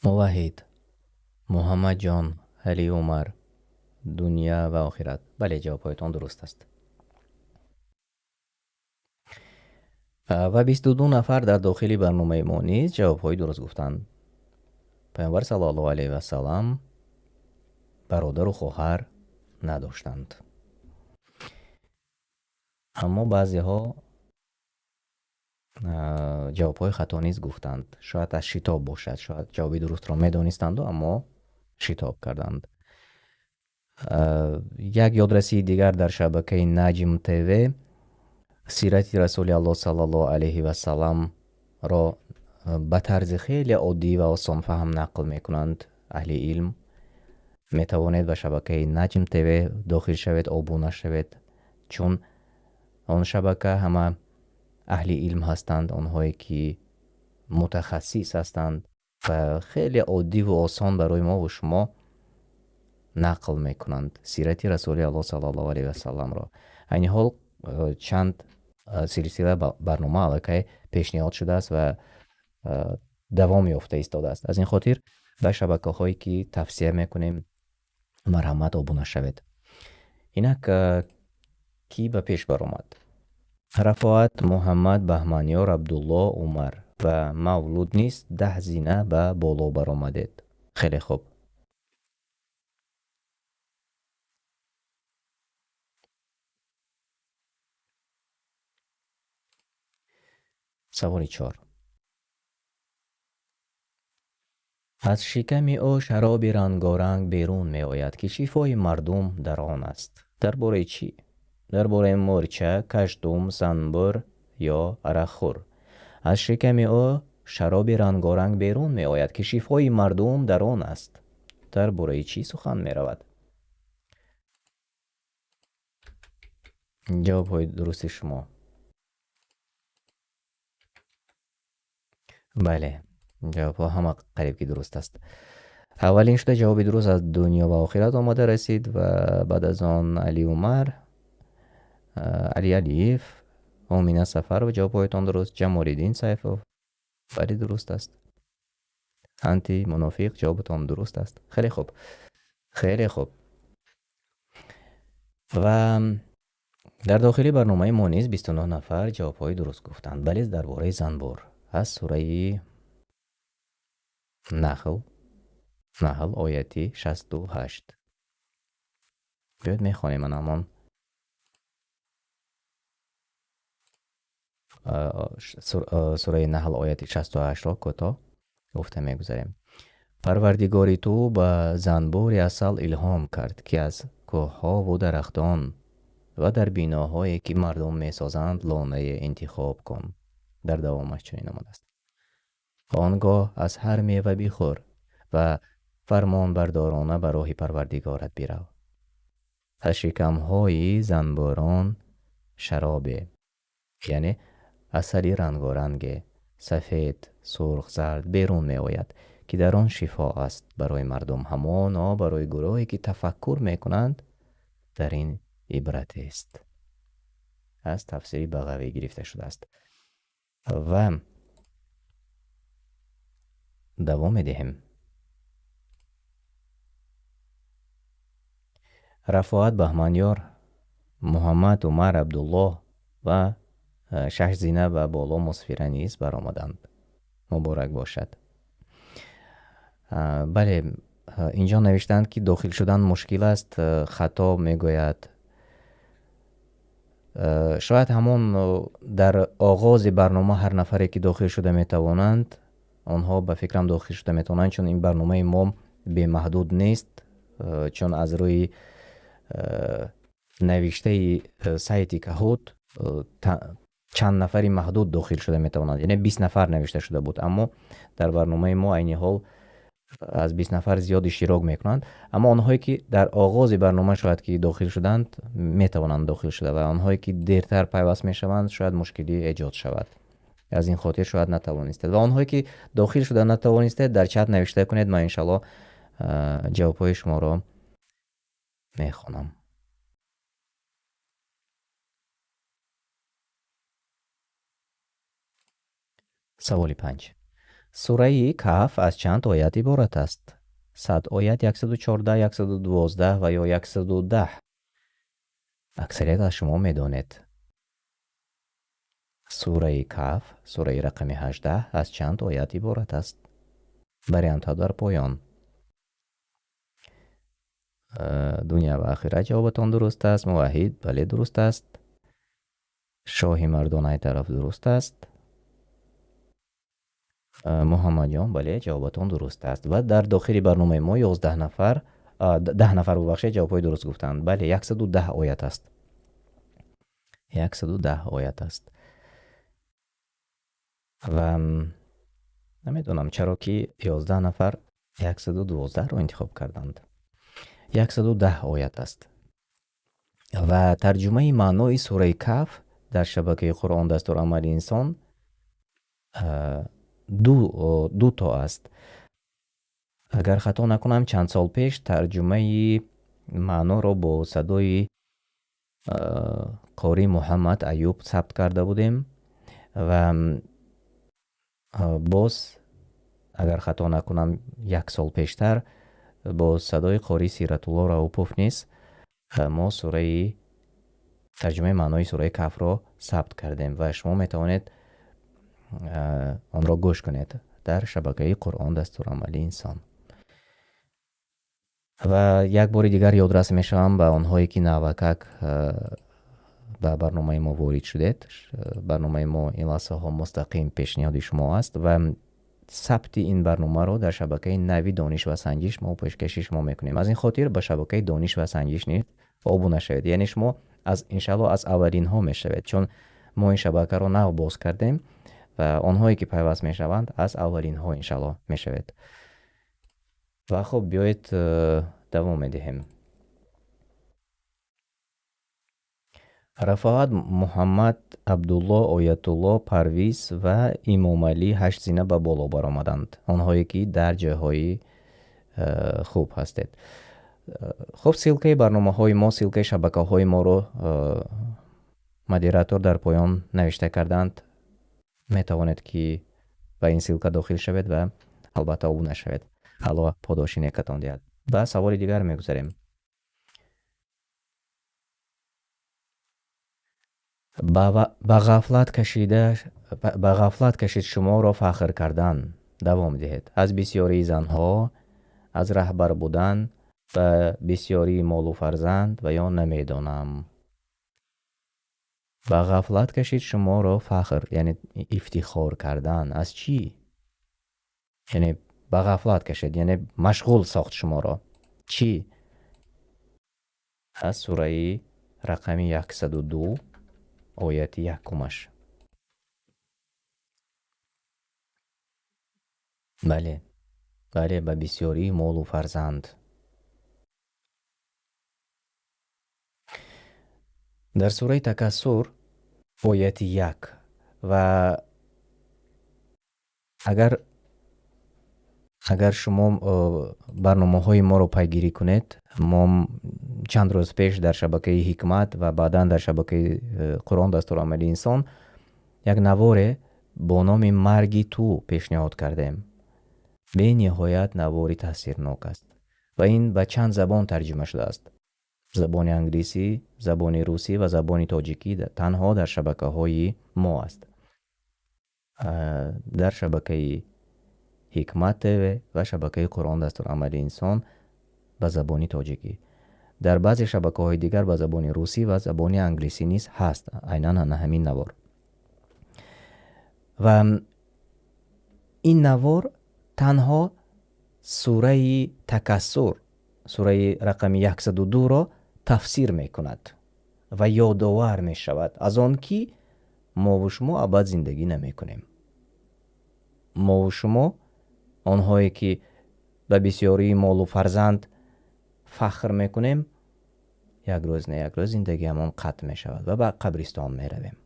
муваҳид, муҳаммадҷон, али умар, дуния ва охират. бале, ҷавобҳоятон дуруст аст. ва 22 нафар дар дохили барномаи мо низ ҷавобҳои дуруст гуфтанд. пайғамбар саллаллоҳу алайҳи васалам бародару хоҳар надоштанд. аммо баъзеҳо ҷавобҳои хато низ гуфтанд. шояд аз шитоб бошад. шояд ҷавоби дурустро медонистанду аммо шитоб карданд. як ёдрасии дигар дар шабакаи Наҷм ТВ сирати расули Аллоҳ саллаллоҳу алайҳи васаламро ба тарзи хеле оддӣ ва осонфаҳм нақл мекунанд аҳли илм. метавонед ба шабакаи Наҷм ТВ дохил шавед, обуна шавед, чун он шабака ҳама аҳли илм ҳастанд, онҳое ки мутахассис ҳастанд ва хеле оддиву осон барои мову шумо нақл мекунанд сирати расули Аллоҳ саллаллоҳу алайҳи васаламро. айни ҳол чанд силсила барнома аллакай пешниҳод шудааст ва давом ёфта истодааст. аз ин хотир ба шабакаҳое ки тавсия мекунем марҳамат обуна шавед. инак ки ба пеш баромад? рафоат муҳаммад баҳманёр абдулло умар ва мавлуд низ 10 зина ба боло баромадед. хеле хуб. саволи 4. аз шиками ӯ шароби рангоранг берун меояд ки шифои мардум дар он аст. дар бораи чӣ? дар бораи мӯрча, каштум, занбур ё араххур. аз шиками ӯ шароби рангоранг берун меояд ки шифои мардум дар он аст. дар бораи чӣ сухан меравад? ҷавобҳои дурусти шумо. бале, ҷавобҳо ҳама қариб ки дуруст аст. аввалин шуда ҷавоби дуруст аз дунё ва охират омада расид ва баъд аз он али умар, али алиев, омина сафарова. ҷавобҳоятон дуруст. ҷамолиддин сайфов, бале дуруст аст. анти мунофиқ, ҷавобатон дуруст аст. хеле хуб, хеле хуб. ва дар дохили барномаи мо низ 29 нафар ҷавобҳои дуруст гуфтанд. бале, дар бораи занбур аз сураи наҳл ояти 68. биёед мехонем анамон сураи наҳл ояти 68ро кӯтоҳ гуфта мегузарем. парвардигори ту ба занбури асал илҳом кард ки аз кӯҳҳову дарахтон ва дар биноҳое ки мардум месозанд лонае интихоб кун. дар давомаш чунин омадааст. он гоҳ аз ҳар мева бихӯр ва фармонбардорона ба роҳи парвардигорат бирав. аз шикамҳои занбурон шаробе, яъне асали рангоранге, сафед, сурх, зард берун меояд ки дар он шифо аст барои мардум, ҳамоно барои гурӯҳе ки тафаккур мекунанд дар ин ибратест. аз тафсири бағавӣ гирифта шудааст. ва давом медиҳем. рафоат баҳманёр, муҳаммад умар абдуллоҳ ва 6 зина ба боло мусфира низ баромаданд. муборак бошад. бале, инҷо навиштанд ки дохил шудан мушкил аст, хато мегӯяд. шояд ҳамон дар оғози барнома ҳар нафаре ки дохил шуда метавонанд, онҳо ба фикрам дохил шуда метавонанд, чун ин барномаи мо бемаҳдуд нест, чун аз рӯи навиштаи сайти Каҳут чанд нафари маҳдуд дохил шуда метавонанд, яъне 20 нафар навишта шуда буд, аммо дар барномаи мо айни ҳол از 20 نفر زیاد اشتراک میکنند، اما آنهایی که در آغاز برنامه شاید که داخل شدند میتوانند داخل شده و آنهایی که دیرتر پیوست میشوند شاید مشکلی ایجاد شود، از این خاطر شاید نتوانستید. و آنهایی که داخل شده نتوانستید در چت نوشته کنید، من انشالله جوابهای شما را میخوانم. سوالی 5. سوره کهف از چند آیت عبارت است؟ 100 آیت، 114، 112 و یا 110؟ اکثریت از شما میدانید. سوره کهف، سوره رقم 18 از چند آیت عبارت است؟ وریانت ها در پایان. دنیا و آخرت جوابتان درست است. موحد بله درست است. شاه مردانه طرف درست است. محمد جان بله جوابتان درست است. و در داخل برنامه ما 11 نفر 10 نفر ببخشید جوابای درست گفتند. بله 110 آیت است. 110 آیت است. و نمیدونم چرا که 11 نفر 112 رو انتخاب کردند. 110 آیت است. و ترجمه معنای سوره کهف در شبکه قرآن دستور عمل انسان دو تا است. اگر خطا نکنم چند سال پیش ترجمه معنا را با صدای قاری محمد ایوب ثبت کرده بودیم و باز اگر خطا نکنم 1 سال پیشتر با صدای قاری سیرت الله راوپوف نیست ما سوره ترجمه معنای سوره کهف را ثبت کردیم و شما میتوانید آن را گوش کنید در شبکه قرآن دستور عمل انسان. و یک بار دیگر یادرس میشم به آنهایی که نوکک به برنامه ما وارد شدید. برنامه ما این لحظه ها مستقیم پیشنهاد شما است و ثبت این برنامه رو در شبکه نوی دانش و سنجش ما پیشکش شما میکنیم. از این خاطر به شبکه دانش و سنجش نیز عضو شوید، یعنی شما از انشالله از اولین ها میشوید، چون ما این شبکه رو نو باز کردیم و آنهایی که پیوست میشوند از اولین ها انشالله میشوید. و خب بیایید دوام میدهیم. رفاعت محمد عبدالله آیت الله پرویز و امام علی 8 سینه به بالا برآمدند، آنهایی که در جاهای خوب هستید. خب سیلکه برنامه های ما، سیلکه شبکه های ما رو مدیراتور در پایان نوشته کردند. میتوانید که به این سیلکه داخل شوید و البته او نشوید. حالا پاداشی نکتان دید. و سوال دیگر میگذاریم. به غفلت کشید شما را فخر کردن. دوام دهید. از بسیاری زنها، از رهبر بودن و بسیاری مال و فرزند و یا نمیدانم. به غفلت کشید شما را فخر یعنی افتخار کردن. از چی؟ یعنی به غفلت کشید یعنی مشغول ساخت شما را. چی؟ از سوره رقم 102 آیت 1. بله به بسیاری مال و فرزند. در سوره تکثر آیت 1 و اگر شما برنامه های ما رو پیگیری کنید، ما چند روز پیش در شبکه حکمت و بعدا در شبکه قرآن دستور عمل انسان یک نوار با نام مرگی تو پیشنهاد کردیم. به نهایت نواری تاثیرناک است و این به چند زبان ترجمه شده است. زبان انگلیسی، زبان روسی و زبان تاجیکی تنها در شبکه های ما است. در شبکه حکمت و شبکه قرآن دستور عمل انسان به زبان تاجیکی. در بعضی شبکه های دیگر به زبان روسی و زبان انگلیسی نیز هست. عیناً همین نوار. و این نوار تنها سوره تکثر، سوره رقم 102 را تفسیر می کند و یادآور می شود از آن که ما و شما ابد زندگی نمی کنیم. ما و شما آنهایی که به بسیاری مال و فرزند فخر میکنیم، یک روز نه یک روز زندگیمون قطع می شود و به قبرستان می رویم.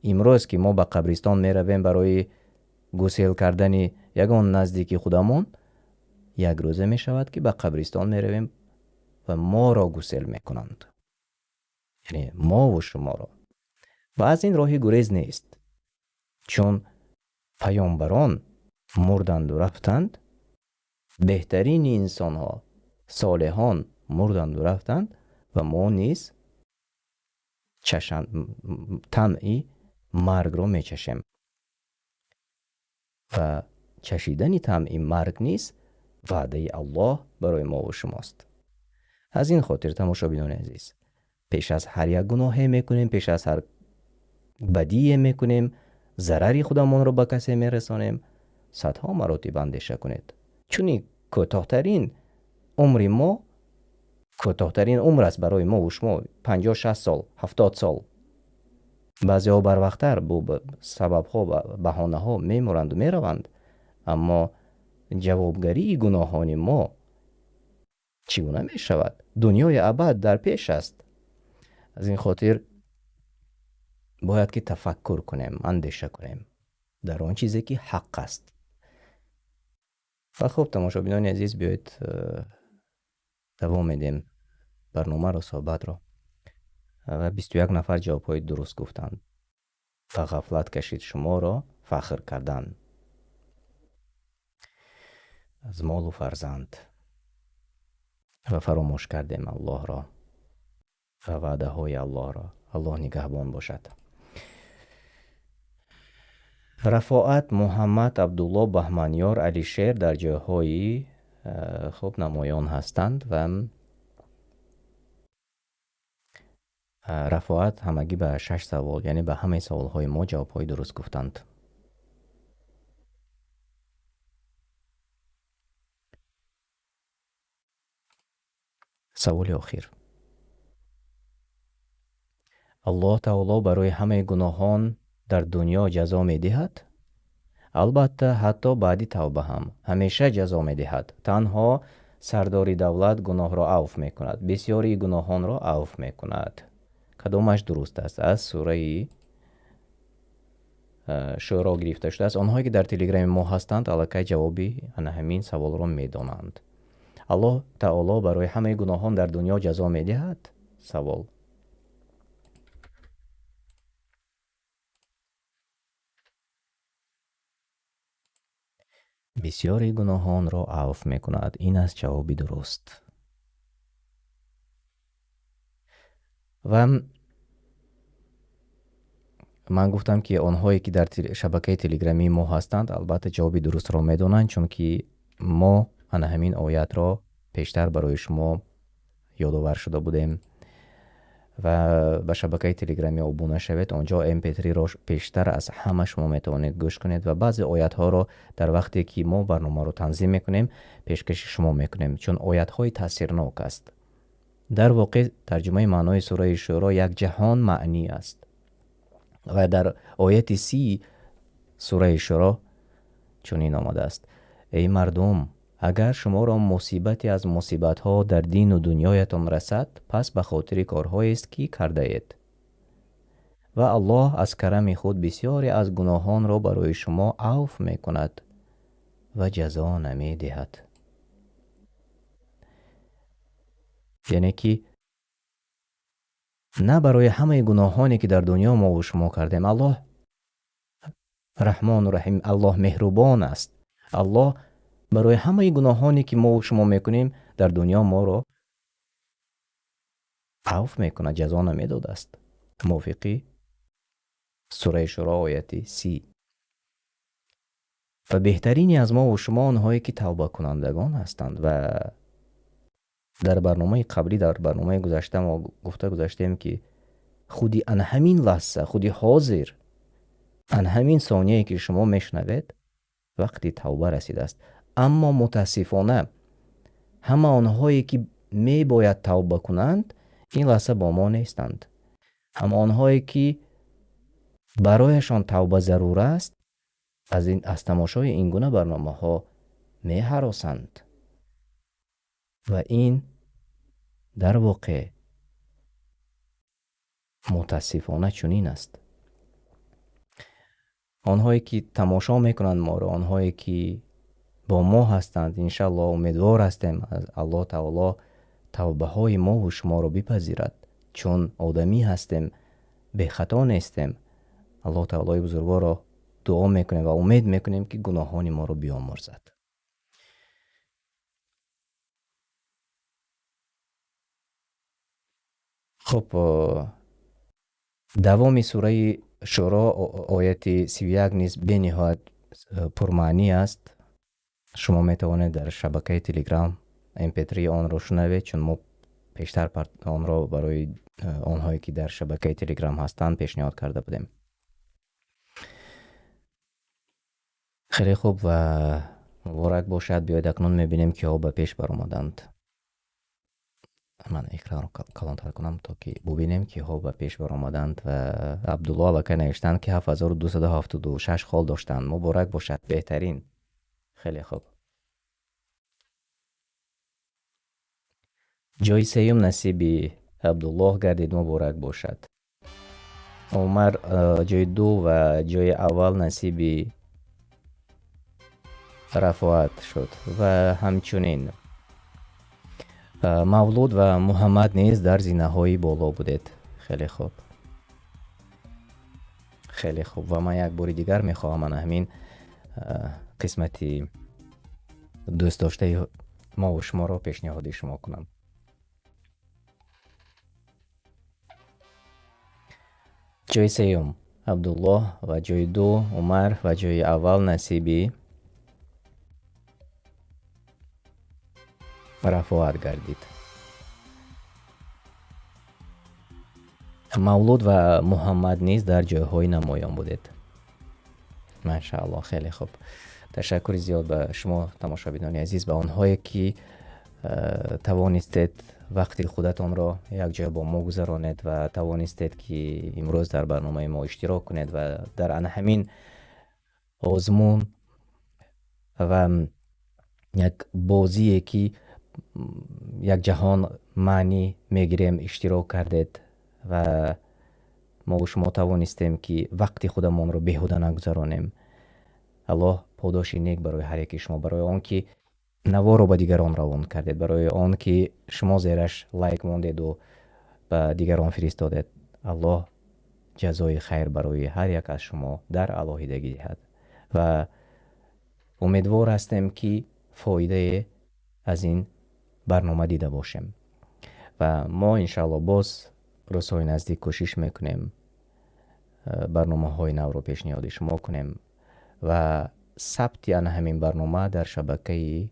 امروز که ما به قبرستان می رویم برای گسیل کردن یگان نزدیکی خودمون، یک روزه می شود که به قبرستان می رویم و ما را گسیل می کنند، یعنی ما و شما را. و از این راهی گریز نیست، چون پیامبران مردند و رفتند، بهترین انسان ها صالحان مردند و رفتند و ما نیز طمعی مرگ را می چشیم و چشیدن طمع مرگ نیست وعده الله برای ما و شماست. از این خاطر تماشابینان عزیز، پیش از هر یک گناه میکنیم، پیش از هر بدی میکنیم، ضرری خودمون رو به کسی میرسانیم، صدها مراتب اندیشه کنید. چون کوتاه‌ترین عمر ما، کوتاه‌ترین عمر است برای ما و شما، 50 60 سال 70 سال. بعضی ها بر وقت‌تر با سبب ها و بهانه ها میمرند و میروند، اما جوابگری گناهان ما چگونه می شود؟ دنیای ابد در پیش است. از این خاطر باید که تفکر کنیم، اندیشه کنیم در آن چیزی که حق است. و خب تماشابینان عزیز، بیایید دوام میدیم برنامه را، صحبت را. و 21 نفر جوابهای درست گفتند و غفلت کشید شما را فخر کردن از مال و فرزند و فراموش کردیم الله را و وعده های الله را. الله نگهبان باشد. رفاعت محمد عبدالله بهمنیار علی شیر در جاهای خوب نمایان هستند و رفاعت همگی به 6 سوال، یعنی به همه سوال های ما جواب های درست گفتند. سوال آخر: الله تعالی برای همه گناهان در دنیا جزا می دهد؟ البته حتی بعدی توبه هم همیشه جزا می دهد. تنها سرداری دولت گناه را عفو می کند، بسیاری گناهان را عفو می کند. کدامش درست است؟ از سوره شورا گرفته شده است. آنهایی که در تلگرام ما هستند الکی جوابی همین سوال را می دانند. الله تعالی برای همه گناهان در دنیا جزا می دهد؟ سوال: بسیاری گناهان را عفو می کند. این است جوابی درست. و من گفتم که آنهایی که در شبکه تلگرامی ما هستند البته جوابی درست را می دانند، چون که ما همین آیت را پیشتر برای شما یادآور شده بودیم و به شبکه تلگرامی ابونه شوید. آنجا MP3 را پیشتر از همه شما میتوانید گوش کنید و بعضی آیات ها را در وقتی که ما برنامه رو تنظیم میکنیم پیشکش شما میکنیم، چون آیات های تاثیرناک است. در واقع ترجمه معنای سوره شورا یک جهان معنی است و در آیت 30 سوره شورا چنین آمده است: ای مردم، اگر شما را مصیبتی از مصیبت ها در دین و دنیایتان رسد، پس به خاطر کارهایی است که کرده اید و الله از کرم خود بسیاری از گناهان را برای شما عفو می کند و جزا نمی دهد. یعنی که نه برای همه گناهانی که در دنیا ما و شما کردیم. الله رحمان و رحیم، الله مهربان است. الله برای همه گناهانی که ما و شما میکنیم در دنیا ما رو عفو میکنه، جزا نمیداده است. موافقی؟ سوره شورا آیت 30. و بهترینی از ما و شما آنهایی که توبه کنندگان هستند. و در برنامه قبلی، در برنامه گذشته ما گذاشتیم که خودی ان همین لحظه، خودی حاضر ان همین ثانیه که شما میشنوید وقتی توبه رسیده است. اما متاسفانه همه آنهایی که می باید توبه کنند این لحظه با ما نیستند. اما آنهایی که برایشان توبه ضرور است از تماشای این گونه برنامه ها می‌هراسند و این در واقع متاسفانه چنین است. آنهایی که تماشا میکنند ما را، آنهایی که با ما هستند، انشالله امیدوار هستیم از الله تعالی توبه های ما و شما را بپذیرد، چون آدمی هستیم، به خطا نیستیم. الله تعالی بزرگوار را دعا میکنیم و امید میکنیم که گناهان ما را بیامرزد. خب، دوام سوره شورا آیت 31 نیز به نهایت پرمعنی است. شما میتوانید در شبکه تلگرام MP3 آن را شنوید، چون ما پیشتر آن را برای آنهایی که در شبکه تلگرام هستند پیشنهاد کرده بودیم. خیلی خوب و مبارک باشد. بیاید اکنون میبینیم که ها به پیش برآمدند. من اکران رو کلانتر کنم تا که ببینیم که ها به پیش برآمدند و عبدالله وکه نوشتند که 7276 خال داشتند. مبارک باشد، بهترین. خیلی خوب. جای سیوم نصیب عبدالله گردید، مبارک باشد. عمر جای دو و جای اول نصیب رفعت شد و همچنین مولود و محمد نیز در زینه های بالا بودید. خیلی خوب، خیلی خوب. و من یک بار دیگر میخواهم من همین قسمتی دوست داشته ما و شما را پیشنهاد شما کنم. جای سیوم عبدالله و جای دو عمر و جای اول نصیبی رفعت گردید. مولود و محمد نیز در جایهای نمایان بودید. ماشاءالله. خیلی خوب. تشکر زیاد به شما تماشابینان عزیز، به آنهایی که توانستید وقتی خودتان را یک جای با ما گذرانید و توانستید که امروز در برنامه ما اشتراک کنید و در همین آزمون و یک بازی که یک جهان معنی میگیریم اشتراک کردید و ما و شما توانستیم که وقتی خودمان رو بیهوده نگذرانیم. الله پاداش نیک برای هر یک شما، برای آن که نوا رو به دیگران روان کردید، برای آن که شما زیرش لایک موندید و به دیگران فرستادید. الله جزای خیر برای هر یک از شما در علاهیدگی دهد و امیدوار هستیم که فایده از این برنامه دیده باشیم و ما انشاءالله باز روزهای نزدیک کوشش میکنیم برنامه های نو رو پیشنهاد شما کنیم و ثبت همین برنامه در شبکه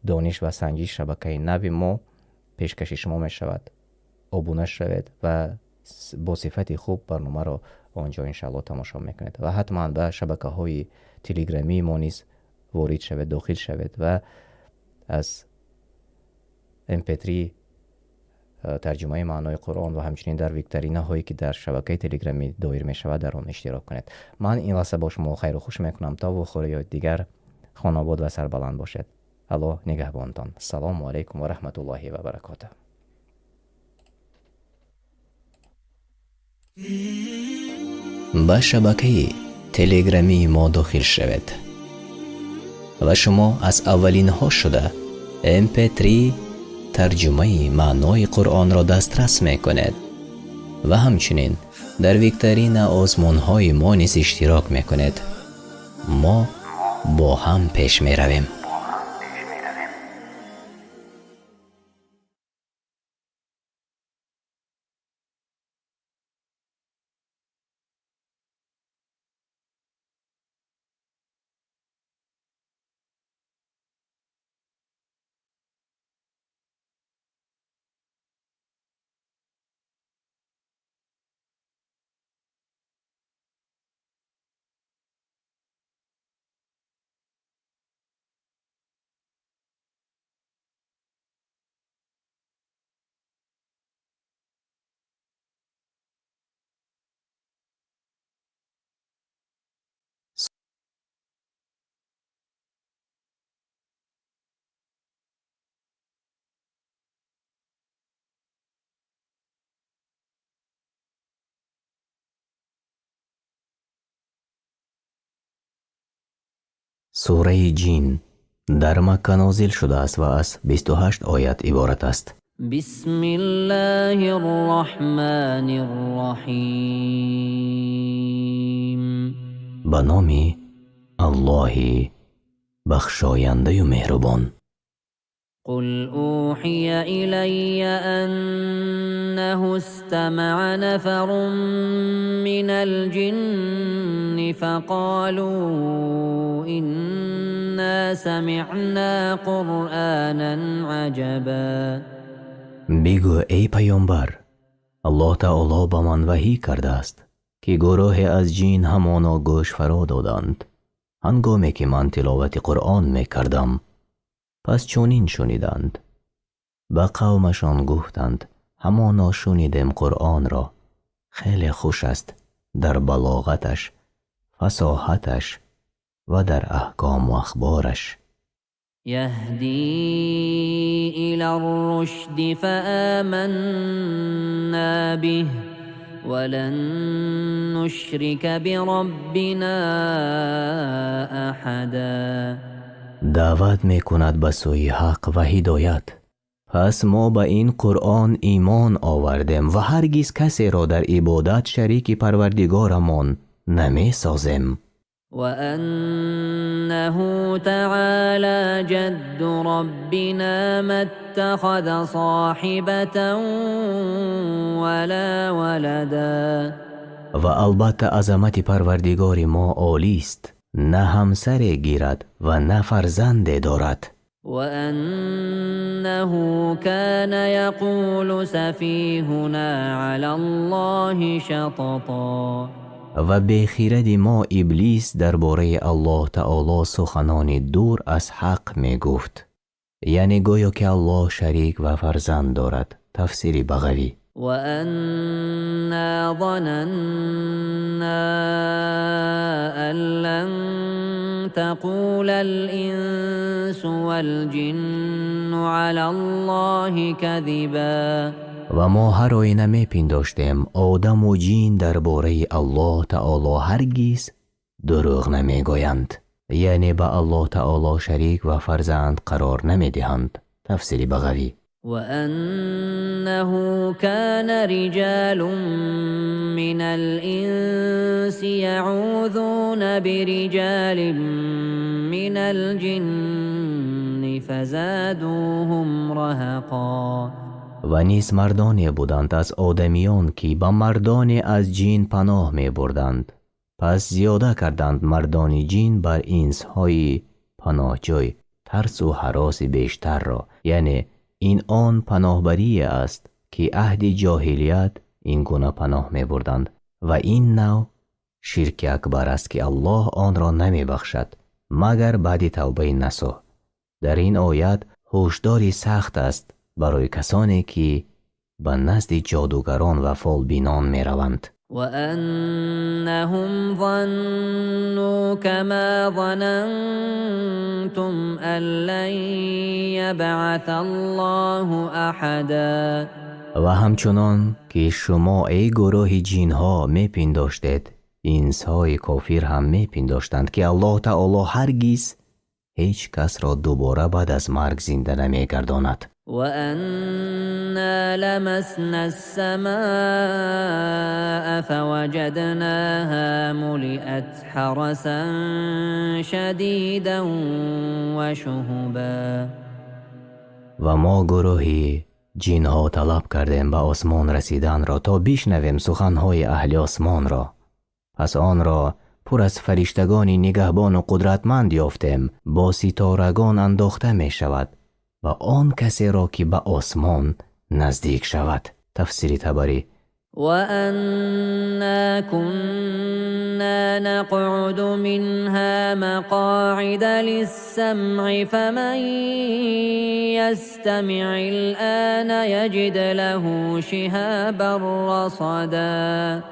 دانش و سنجش، شبکه نو ما پیشکش شما می شود. ابونه شوید و با صفت خوب برنامه رو آنجا انشاءالله تماشا میکنید و حتما به شبکه های تلگرامی ما نیز وارد شوید، داخل شوید و از MP3 ترجمه معنای قرآن و همچنین در ویکتورینه هایی که در شبکه تلگرامی دایر می شود در آن اشتراک کنید. من این لحظه با شما خیر و خوش میکنم تا وخوری دیگر خانه آباد و سربلند باشد. الله نگهبانتان. السلام علیکم و رحمت الله و برکاته. به شبکه تلگرامی ما داخل شوید و شما از اولین ها شده MP3 ترجمه معنای قرآن را دسترس می کند و همچنین در ویکتورین آزمون های ما نیز اشتراک می کند. ما با هم پیش می رویم. سوره جین در مکه نازل شده است و از 28 آیت عبارت است. بسم الله الرحمن الرحیم. به نام الله بخشاینده و مهربان. قل اوحی الی انه استمع نفر من الجن فقالوا انا سمعنا قرآنا عجبا. بگو ای پیامبر، الله تعالی به من وحی کرده است که گروه از جین همانا گوش فرا دادند هنگامی که من تلاوت قرآن می کردم. پس چونین شنیدند. به قومشان گفتند همانا شنیدیم قرآن را، خیلی خوش است در بلاغتش، فصاحتش و در احکام و اخبارش. یهدی الی الرشد فآمنا به ولن نشرک بربنا احدا. دعوت می کند به سوی حق و هدایت. پس ما به این قرآن ایمان آوردیم و هرگز کسی را در عبادت شریک پروردگارمان نمی سازیم. و انه تعالی جد ربنا ما اتخذ صاحبة ولا ولدا. و البته عظمت پروردگار ما عالی است، نه همسر گیرد و نه فرزند دارد. و انه کان یقول سفیهنا علی الله شططا. و به خیرد ما ابلیس درباره الله تعالی سخنان دور از حق می گفت، یعنی گویا که الله شریک و فرزند دارد. تفسیر بغوی. و انا ظننا ان لن تقول الانس والجن على الله كذبا. و ما هر آینه می پنداشتیم آدم و جین درباره الله تعالی هرگز دروغ نمی گویند، یعنی به الله تعالی شریک و فرزند قرار نمی دهند. تفسیر بغوی. و انه کان رجال من الانس یعوذون برجال من الجن فزادوهم رهقا. و نیز مردانی بودند از آدمیان که با مردانی از جین پناه می بردند. پس زیاده کردند مردان جین بر انس‌های پناهجوی ترس و هراس بیشتر را، یعنی این آن پناهبری است که عهد جاهلیت این گونه پناه می بردند و این نوع شرک اکبر است که الله آن را نمی بخشد مگر بعد توبه نصوح. در این آیت هشداری سخت است برای کسانی که به نزد جادوگران و فالبینان می روند. و انهم ظنوا كما ظننتم ان لن يبعث الله احدا. و همچنان که شما ای گروه جین ها می پنداشتید، انس‌های کافر هم می پنداشتند که الله تعالی هرگز هیچ کس را دوباره بعد از مرگ زنده نمی گرداند. و انا لمسنا السماء فوجدناها ملئت حرسا شدیدا و شهبا. و ما گروهی جین ها طلب کردیم به آسمان رسیدن را تا بشنویم سخنهای اهل آسمان را. پس آن را پر از فرشتگان نگهبان و قدرتمند یافتیم، با ستارگان انداخته می شود و آن کسی را که به آسمان نزدیک شود. تفسیر طبری. و انا كنا نقعد منها مقاعد للسمع فمن يستمع الآن يجد له شهابا رصدا.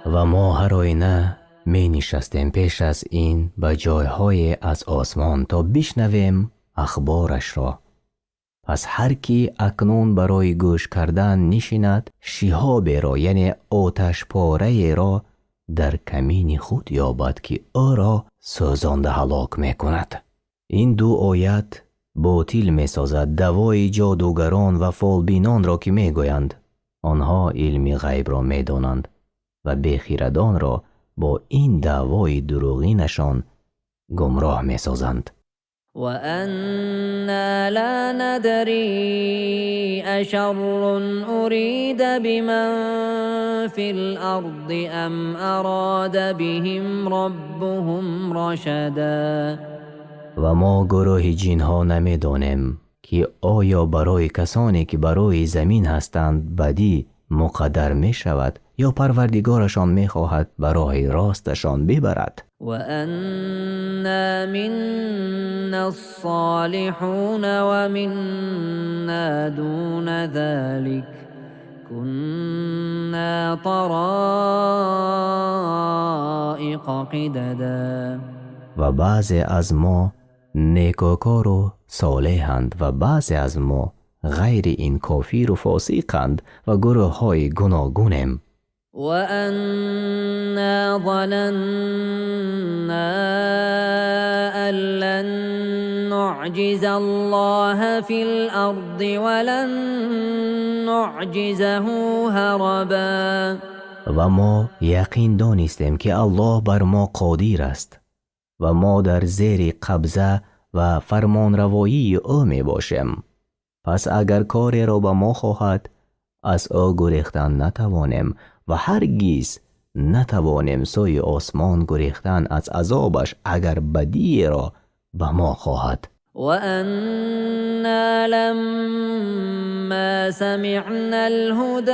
و ما هر آینه می نشستیم پیش از این به جایهای از آسمان تا بشنویم اخبارش را. پس هر کی اکنون برای گوش کردن نشیند، شهابی را یعنی آتش پاره را در کمین خود یابد که او را سوزانده هلاک می کند. این دو آیت باطل می سازد دوای جادوگران و فالبینان را که می گویند آنها علم غیب را می دانند و بیخیردان را با این دعوای دروغینشان گمراه می سازند. وَأَنَّا لَا نَدْرِي أَشَرٌّ أُرِيدَ بِمَنْ فِي الْأَرْضِ أَمْ أَرَادَ بِهِمْ رَبُّهُمْ رَشَدًا. و ما گروه جنها نمی دانیم که آیا برای کسانی که برای زمین هستند بدی مقدر می شود یا پروردگارشان می خواهد برای راستشان ببرد. وَأَنَّا مِنَّا الصَّالِحُونَ وَمِنَّا دُونَ ذَلِكَ كُنَّا طَرَائِقَ قِدَدًا. و بعضی از ما نیکوکار و صالحند و بعضی از ما غیر این کافر و فاسقند و گروه های گوناگونیم. وَأَنَّا ظَنَنَّا أَن لَّن نُّعْجِزَ اللَّهَ فِي الْأَرْضِ وَلَن نُّعْجِزَهُ هَرَبًا. و ما یقین دانستیم که الله بر ما قادر است و ما در زیر قبضه و فرمانروایی او می باشیم. پس اگر کاری را به ما خواهد از او گریختن نتوانیم و هرگز نتوانیم سوی آسمان گریختن از عذابش اگر بدی را به ما خواهد. وَأَنَّا لَمَّا سَمِعْنَا الْهُدَىٰ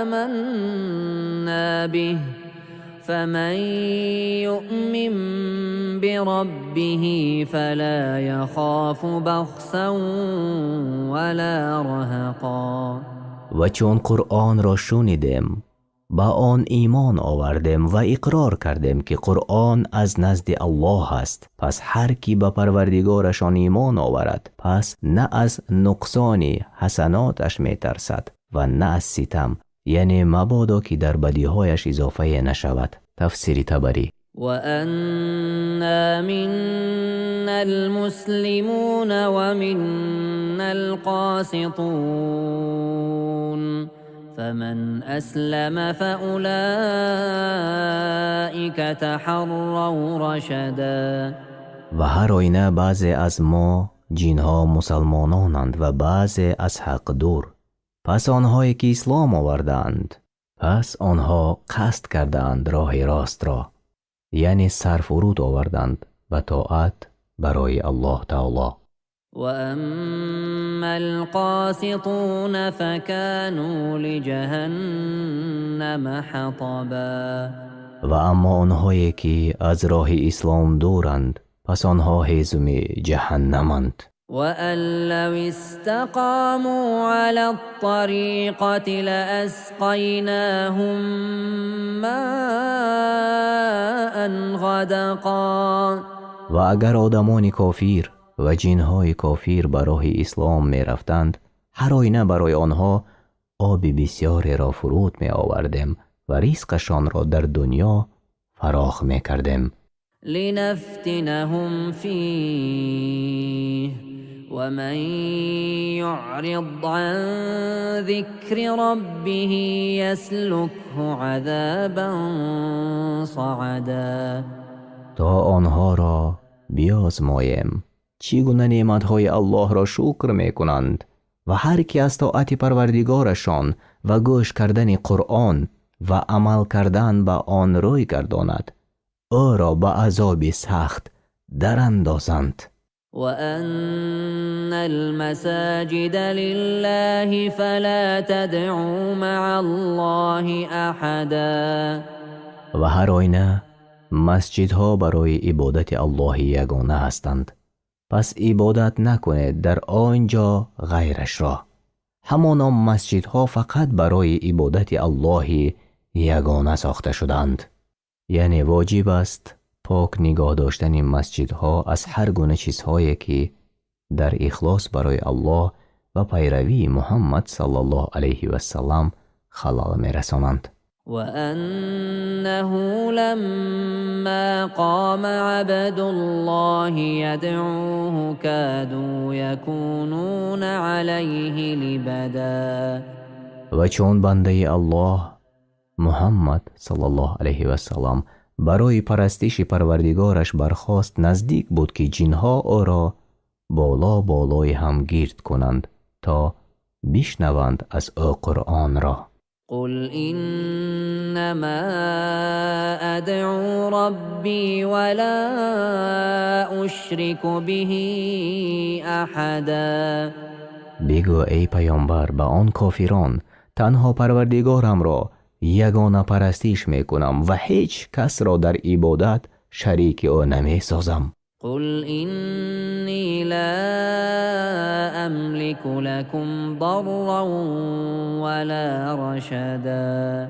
آمَنَّا بِهِ فَمَن يُؤْمِن بِرَبِّهِ فَلَا يَخَافُ بَخْسًا وَلَا رَهَقًا. و چون قرآن را شنیدیم با آن ایمان آوردیم و اقرار کردیم که قرآن از نزد الله است. پس هر کی به پروردگارشان ایمان آورد پس نه از نقصان حسناتش می ترسد و نه از ستم، یعنی مبادا که در بدیهایش اضافه نشود. تفسیر طبری. وَأَنَّا مِنَّا الْمُسْلِمُونَ وَمِنَّا الْقَاسِطُونَ فَمَنْ أَسْلَمَ فَأُولَئِكَ تَحَرَّوْا رَشَدًا. و هر آینه بعضی از ما جنها مسلمانانند و بعضی از حق دور. پس آنهایی که اسلام آوردند پس آنها قصد کردند راه راست را، یعنی سرفرود آوردند به طاعت برای الله تعالی. وَأَمَّا الْقَاسِطُونَ فَكَانُوا لِجَهَنَّمَ حَطَبًا. و اما آنهایی که از راه اسلام دورند پس آنها حزم جهنمند. وَأَن لَّوْ اسْتَقَامُوا عَلَى الطَّرِيقَةِ لَأَسْقَيْنَاهُم مَّاءً غَدَقًا. و اگر آدمان کافر و جنهای کافر به راه اسلام می رفتند هر آینه برای آنها آب بسیاری را فرود می آوردیم و رزقشان را در دنیا فراخ می کردیم. لِنَفْتِنَهُمْ فِيهِ وَمَن يُعْرِضْ عَن ذِكْرِ رَبِّهِ يَسْلُكْهُ عَذَابًا صَعَدًا. تا آنها را بیازماییم چگونه نعمتهای الله را شکر می کنند و هر کی از طاعت پروردگارشان و گوش کردن قرآن و عمل کردن به آن روی گرداند او را به عذاب سخت در اندازند. وَأَنَّ الْمَسَاجِدَ لِلَّهِ فَلَا تَدْعُوا مَعَ اللَّهِ أَحَدًا. و هر آینه مسجدها برای عبادت الله یگانه هستند پس عبادت نکنید در آنجا غیرش را. همانا مسجدها فقط برای عبادت الله یگانه ساخته شدند، یعنی واجب است پاک نگاه داشتن مسجدها از هر گونه چیزهایی که در اخلاص برای الله و پیروی محمد صلی الله علیه و سلم خلل می رسانند. وأنه لما قام عبد الله يدعوه كادوا يكونون عليه لبدا. و چون بنده الله محمد صلی الله علیه و سلام برای پرستش پروردگارش برخاست، نزدیک بود که جنها او را بالای هم گرد کنند تا بشنوند از او قرآن را. قل إنما أدعو ربي ولا أشرك به أحدا. بگو ای پیامبر به آن کافران، تنها پروردگارم را یگانه پرستش میکنم و هیچ کس را در عبادت شریک او نمی سازم. قل إني لا أملك لكم ضرا ولا رشدا.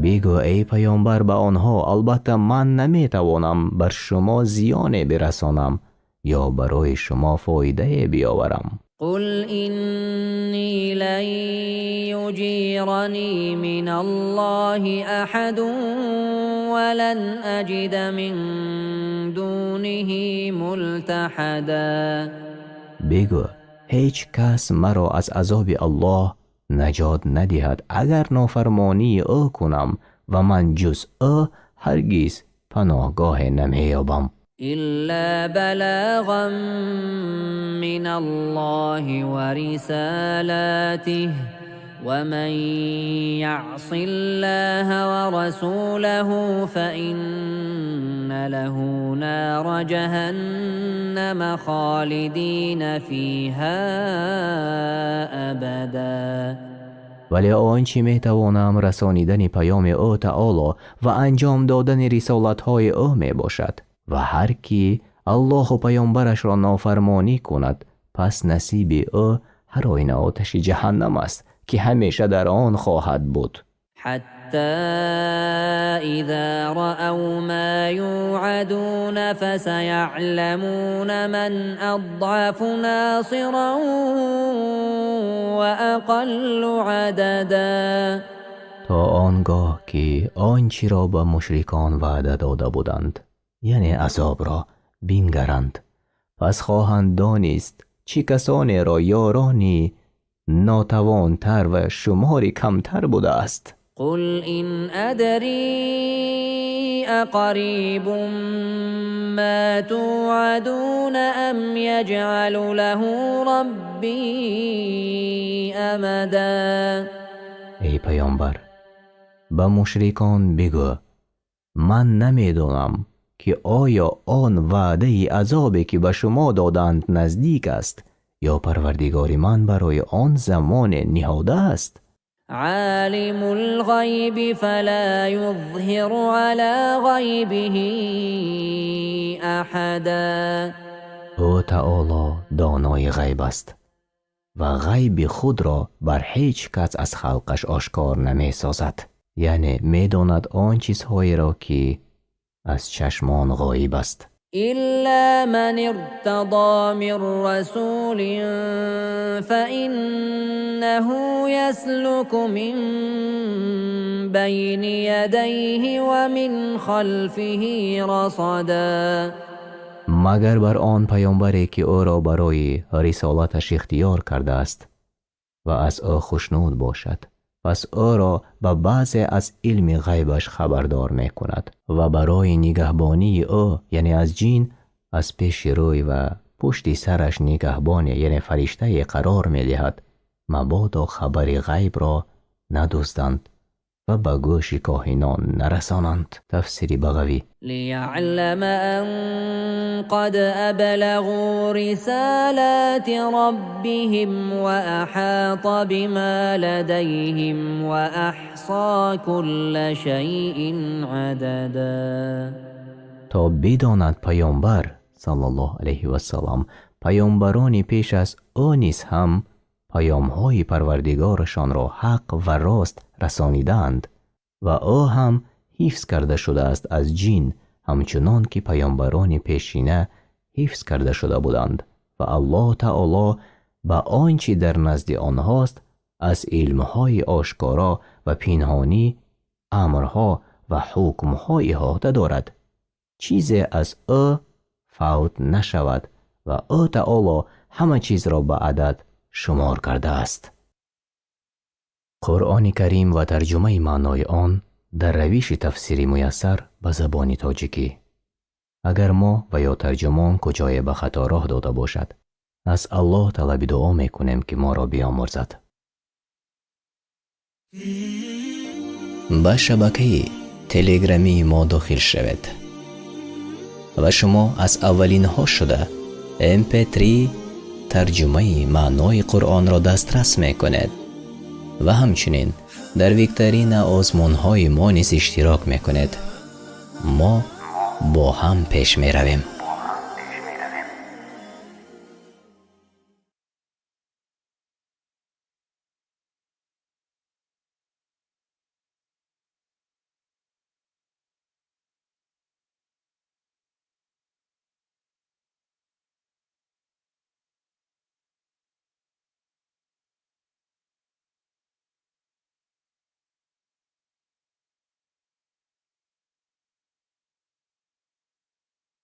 بگو ای پیامبر به آنها، البته من نمیتوانم بر شما زیانی برسانم یا برای شما فایده بیاورم. قل إني لن يجيرني من الله أحد ولن أجد من دونه ملتحدا. بگو هیچ کس مرا از عذاب الله نجات ندهد اگر نافرمانی او کنم و من جز او هرگز پناهگاه نمیابم. إلا بلاغا من الله ورسالاته ومن يعص الله ورسوله فإن له نار جهنم خالدين فيها أبدا. ولی آنچه میتوانم رسانیدن پیام او تعالی و انجام دادن رسالت‌های او می باشد و هر کی الله و پیامبرش را نافرمانی کند پس نصیب او هروین آتش جهنم است که همیشه در آن خواهد بود. حتی اذا رأوا ما یوعدون فسیعلمون من اضعف ناصرا و اقل عددا. تا آنگاه که آنچه را به مشرکان وعده داده بودند یعنی عذاب را بینگرند، پس خواهند دانست چه کسانی را یارانی ناتوانتر و شماری کمتر بوده است. قل إن أدري أقريب ما توعدون أم يجعل له ربي أمدا. ای پیامبر به مشرکان بگو من نمیدانم که آیا آن وعده عذابی که به شما دادند نزدیک است یا پروردگار من برای آن زمان نهاده است. عالم الغیب فلا یظهر علی غیبه احدا. او تعالی دانای غیب است و غیب خود را بر هیچ کس از خلقش آشکار نمی سازد، یعنی می داند آن چیزهایی را که از چشمان غایب است. إلا من ارتضى من رسول فإنه يسلك من بين يديه ومن خلفه رصدا. مگر بر آن پیامبری که او را برای رسالتش اختیار کرده است و از او خوشنود باشد، پس او را به بعضی از علم غیبش خبردار می کند و برای نگهبانی او یعنی از جین از پیش روی و پشت سرش نگهبان یعنی فرشته قرار می دهد مبادا خبر غیب را ندزدند و به گوش کاهنان نرسانند. تفسیر بغوی. لیعلم ان قد ابلغوا رسالات ربهم واحاط بما لديهم واحصى كل شيء عددا. تا بداند پیامبر صلی الله علیه و سلام پیامبرانی پیش از او نیز هم پیام‌های پروردگارشان را حق و راست رسانیدند و او هم حفظ کرده شده است از جین همچنان که پیامبران پیشینه حفظ کرده شده بودند و الله تعالی به آنچه در نزد آنهاست از علم‌های آشکارا و پنهانی امرها و حکمها احاطه دارد. چیزی از او فوت نشود و او تعالی همه چیز را به عدد شمار کرده است. قرآن کریم و ترجمه معنای آن در روش تفسیری میسر به زبان تاجیکی. اگر ما و یا ترجمان کجای به خطا راه داده باشد، از الله طلب دعا میکنیم که ما را بیامرزد. به شبکه تلگرامی ما داخل شوید و شما از اولین ها شده MP3 ترجمه معنای قرآن را دسترس میکنید و همچنین در ویکترین آزمون های ما نیز اشتراک میکنید. ما با هم پیش می رویم.